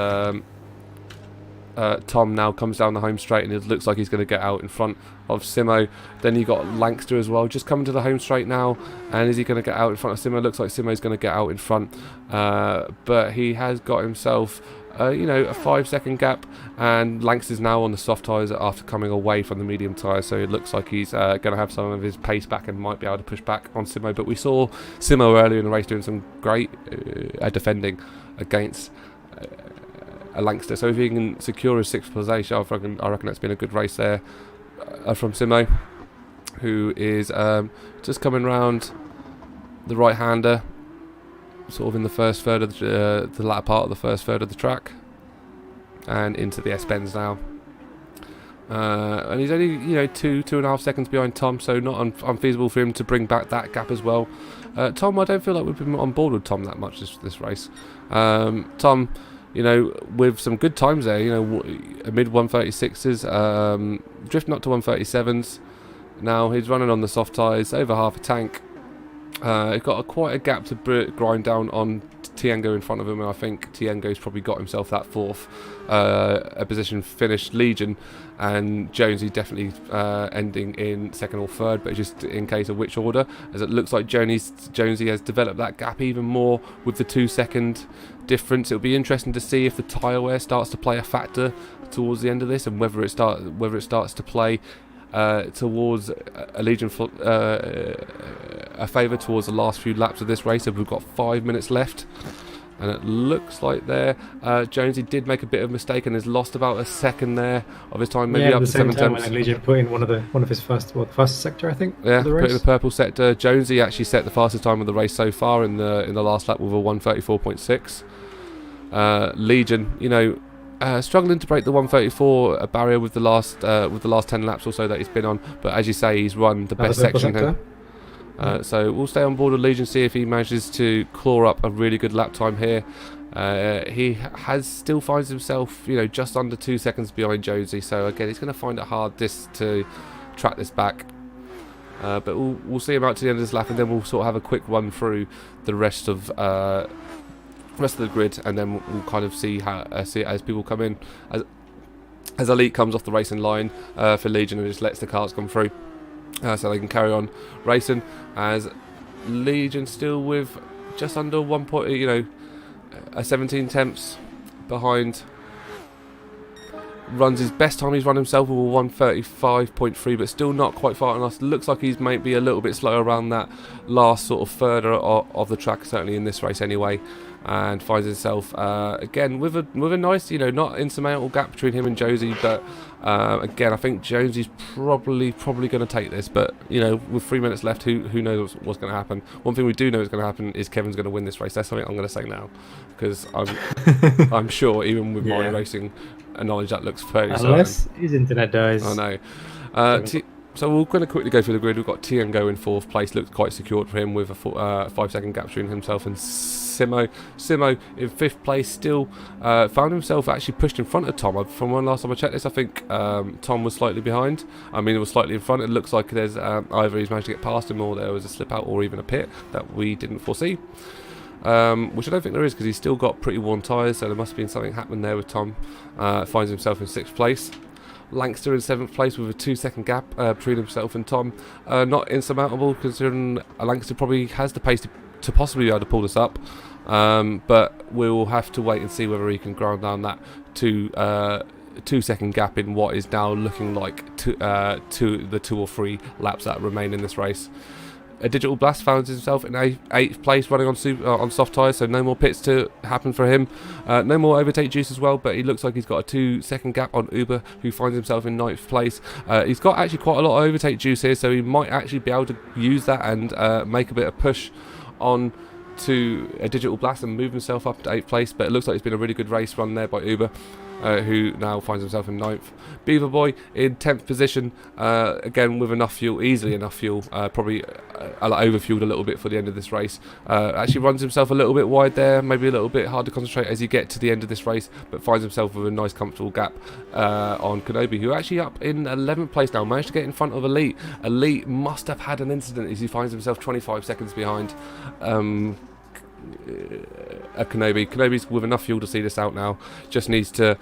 Tom now comes down the home straight, and it looks like he's going to get out in front of Simo. Then you've got Lankster as well, just coming to the home straight now, and is he going to get out in front of Simo? Looks like Simo's going to get out in front, but he has got himself a 5-second gap, and Lanks is now on the soft tyres after coming away from the medium tyres, so it looks like he's going to have some of his pace back and might be able to push back on Simo. But we saw Simo earlier in the race doing some great defending against a Lankster, so if he can secure his 6th place, I reckon that's been a good race there from Simo, who is just coming round the right-hander, sort of in the first third of the latter part of the first third of the track, and into the S-bends now. And he's only 2.5 seconds behind Tom, so not unfeasible for him to bring back that gap as well. Tom, I don't feel like we've been on board with Tom that much this race. Tom, with some good times there, mid 136s, drifting up to 137s. Now he's running on the soft tyres, over half a tank. He's got quite a gap to grind down on Tiengo in front of him, and I think Tiengo's probably got himself that 4th position finish. Legion and Jonesy definitely ending in 2nd or 3rd, but just in case of which order, as it looks like Jonesy has developed that gap even more with the 2-second difference. It'll be interesting to see if the tyre wear starts to play a factor towards the end of this, and whether it starts to play towards a Legion a favour towards the last few laps of this race. So we've got 5 minutes left. And it looks like there, Jonesy did make a bit of a mistake and has lost about a second there of his time, maybe up to 7 tenths. When Legion put in one of his first, the fastest sector, I think. Yeah, put in the purple sector. Jonesy actually set the fastest time of the race so far in the last lap with a 1:34.6. Legion, you know, struggling to break the 1:34 barrier with the last 10 laps or so that he's been on. But as you say, he's run the best section here. So we'll stay on board with Legion, see if he manages to claw up a really good lap time here. He still finds himself, you know, just under 2 seconds behind Jonesy. So again, he's going to find it hard to track this back. But we'll see him out to the end of this lap, and then we'll sort of have a quick run through the rest of the grid, and then we'll kind of see it as people come in, as Elite comes off the racing line for Legion and just lets the cars come through. So they can carry on racing, as Legion still with just under 1 point, you know, a 17 tenths behind. Runs his best time he's run himself with a 1:35.3, but still not quite far enough. Looks like he's maybe a little bit slower around that last sort of third of the track, certainly in this race anyway. And finds himself again with a nice, you know, not insurmountable gap between him and Jonesy, but again, I think Jonesy's probably going to take this, but you know, with 3 minutes left, who knows what's going to happen. One thing we do know is going to happen is Kevin's going to win this race. That's something I'm going to say now, because I'm sure, even with my racing knowledge, that looks fairly unless his internet dies. I know. So we're going to quickly go through the grid. We've got Tiengo in 4th place, looks quite secured for him with a 5 second gap between himself and Simo. Simo in 5th place, still found himself actually pushed in front of Tom. From when last time I checked this, I think Tom was slightly behind. I mean, it was slightly in front. It looks like there's either he's managed to get past him, or there was a slip out, or even a pit that we didn't foresee. Which I don't think there is, because he's still got pretty worn tyres, so there must have been something happening there with Tom. Finds himself in 6th place. Lankster in 7th place with a 2 second gap between himself and Tom. Not insurmountable, considering Lankster probably has the pace to possibly be able to pull this up. But we'll have to wait and see whether he can grind down that 2 second gap in what is now looking like the 2 or 3 laps that remain in this race. A Digital Blast found himself in 8th place, running on soft tyres, so no more pits to happen for him. No more overtake juice as well, but he looks like he's got a 2 second gap on Uber, who finds himself in 9th place. He's got actually quite a lot of overtake juice here, so he might actually be able to use that and make a bit of push on to a Digital Blast and move himself up to 8th place. But it looks like it's been a really good race run there by Uber, who now finds himself in 9th. Beaver Boy in 10th position, again with enough fuel, easily enough fuel, probably overfueled a little bit for the end of this race. Actually runs himself a little bit wide there, maybe a little bit hard to concentrate as you get to the end of this race, but finds himself with a nice comfortable gap on Kenobi, who actually up in 11th place now, managed to get in front of Elite. Elite must have had an incident as he finds himself 25 seconds behind Kenobi. Kenobi's with enough fuel to see this out now. Just needs to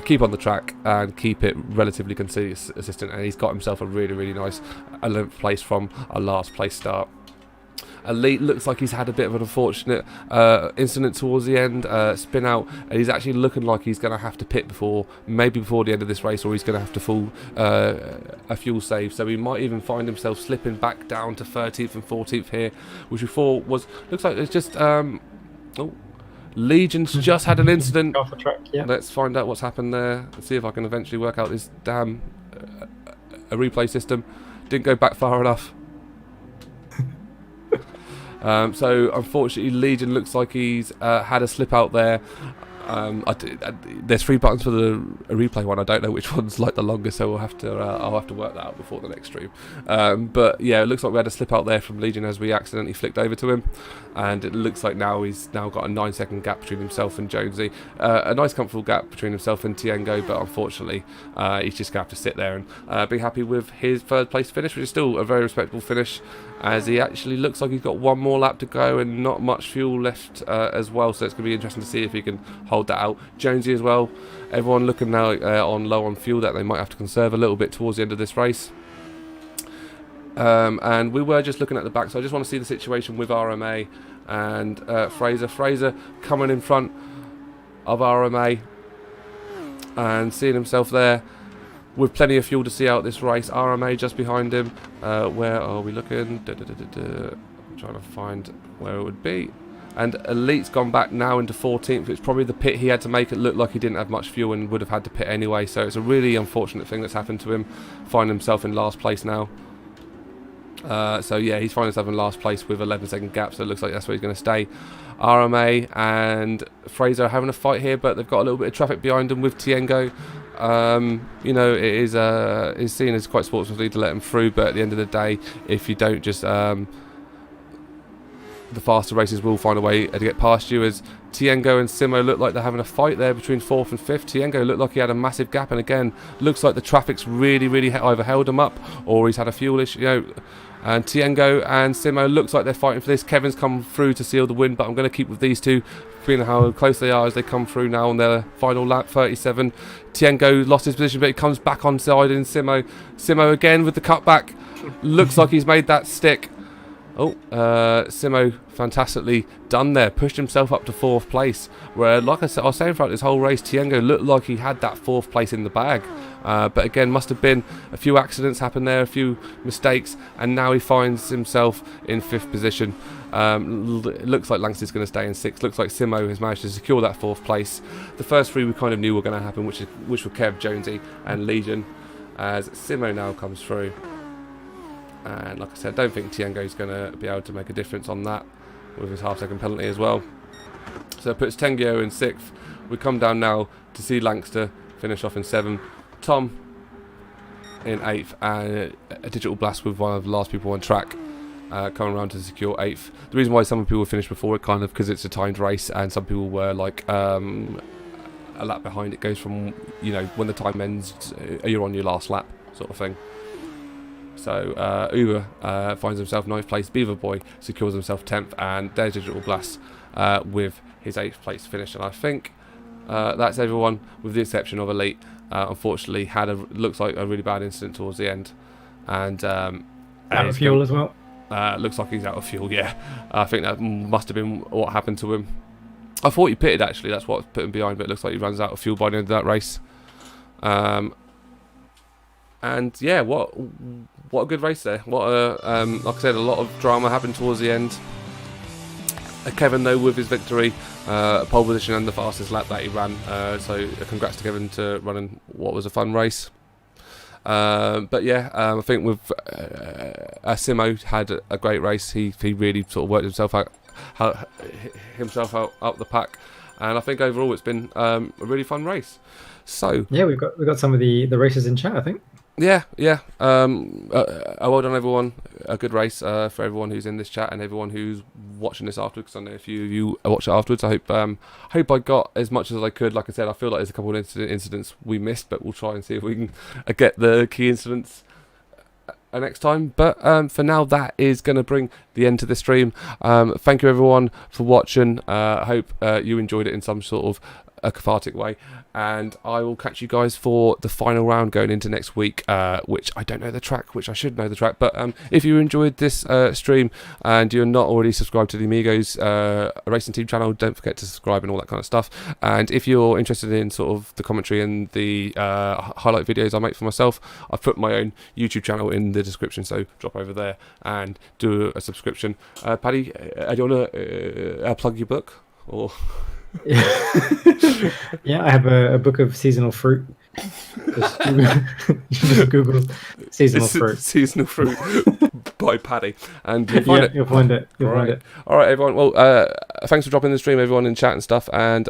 keep on the track and keep it relatively consistent, and he's got himself a really nice 11th place from a last place start. Elite looks like he's had a bit of an unfortunate incident towards the end, spin out, and he's actually looking like he's going to have to pit before the end of this race, or he's going to have to full a fuel save. So he might even find himself slipping back down to 13th and 14th here, which we thought looks like it's just Legion's just had an incident. Off the track, yeah. Let's find out what's happened there. Let's see if I can eventually work out this damn a replay system. Didn't go back far enough. So unfortunately, Legion looks like he's had a slip out there. There's 3 buttons for the replay one. I don't know which one's like the longest, so I'll have to work that out before the next stream. But yeah, it looks like we had a slip out there from Legion as we accidentally flicked over to him, and it looks like now he's got a 9 second gap between himself and Jonesy. A nice comfortable gap between himself and Tiengo, but unfortunately he's just going to have to sit there and be happy with his 3rd place finish, which is still a very respectable finish, as he actually looks like he's got 1 more lap to go and not much fuel left as well. So it's going to be interesting to see if he can hold that out. Jonesy as well, everyone looking now on low on fuel, that they might have to conserve a little bit towards the end of this race. And we were just looking at the back, so I just want to see the situation with RMA and Fraser coming in front of RMA and seeing himself there. with plenty of fuel to see out this race. RMA just behind him. Where are we looking? I'm trying to find where it would be. And Elite's gone back now into 14th. It's probably the pit he had to make it look like he didn't have much fuel and would have had to pit anyway. So it's a really unfortunate thing that's happened to him. Find himself in last place now. So yeah, he's finding himself in last place with 11-second gap. So it looks like that's where he's going to stay. RMA and Fraser are having a fight here, but they've got a little bit of traffic behind them with Tiengo. You know, it is seen as quite sportsmanly to let him through, but at the end of the day, if you don't just the faster races will find a way to get past you. As Tiengo and Simo look like they're having a fight there between 4th and 5th. Tiengo looked like he had a massive gap, and again, looks like the traffic's really either held him up or he's had a fuel issue. You know, and Tiengo and Simo looks like they're fighting for this. Kevin's come through to seal the win, but I'm going to keep with these two, being how close they are as they come through now on their final lap, 37. Tiengo lost his position, but he comes back on side in Simo. Simo again with the cutback. Looks like he's made that stick. Oh, Simo fantastically done there, pushed himself up to 4th place, where, like I said, I was saying throughout this whole race, Tiengo looked like he had that 4th place in the bag, but again, must have been a few accidents happened there, a few mistakes, and now he finds himself in 5th position. It looks like Langston's going to stay in 6th. Looks like Simo has managed to secure that 4th place. The first 3 we kind of knew were going to happen, which were Kev, Jonesy and Legion, as Simo now comes through. And like I said, I don't think Tiengo's going to be able to make a difference on that with his half-second penalty as well. So it puts Tiengo in 6th. We come down now to see Langster finish off in 7th. Tom in 8th, and a digital blast with one of the last people on track coming around to secure 8th. The reason why some people finished before it, kind of because it's a timed race, and some people were like a lap behind. It goes from, you know, when the time ends, you're on your last lap sort of thing. So Uber finds himself 9th place. Beaver Boy secures himself 10th, and there's Digital Blast with his 8th place finish. And I think that's everyone with the exception of Elite. Unfortunately, looks like a really bad incident towards the end, and out of fuel as well. Looks like he's out of fuel. Yeah, I think that must have been what happened to him. I thought he pitted actually. That's what put him behind, but it looks like he runs out of fuel by the end of that race. And yeah, what a good race there. What a like I said, a lot of drama happened towards the end. Kevin though with his victory, pole position and the fastest lap that he ran. So congrats to Kevin to running what was a fun race. But yeah, I think with Simo had a great race. He really sort of worked himself out up the pack, and I think overall it's been a really fun race. So yeah, we've got some of the races in chat, I think. Yeah. Well done, everyone. A good race for everyone who's in this chat and everyone who's watching this afterwards. Because I know a few of you watch it afterwards. I hope I got as much as I could. Like I said, I feel like there's a couple of incidents we missed, but we'll try and see if we can get the key incidents next time. But for now, that is going to bring the end to the stream. Thank you, everyone, for watching. I hope you enjoyed it in some sort of a cathartic way, and I will catch you guys for the final round going into next week, which I don't know the track, which I should know the track, but if you enjoyed this stream and you're not already subscribed to the Amigos Racing Team channel, don't forget to subscribe and all that kind of stuff. And if you're interested in sort of the commentary and the highlight videos I make for myself, I've put my own YouTube channel in the description, so drop over there and do a subscription. Paddy, do you want to plug your book, or? Yeah, I have a book of seasonal fruit. Just Google seasonal fruit. Seasonal fruit by Paddy, and you'll find it. You'll find it. You'll find it. All right, everyone. Well, thanks for dropping the stream, everyone in chat and stuff, and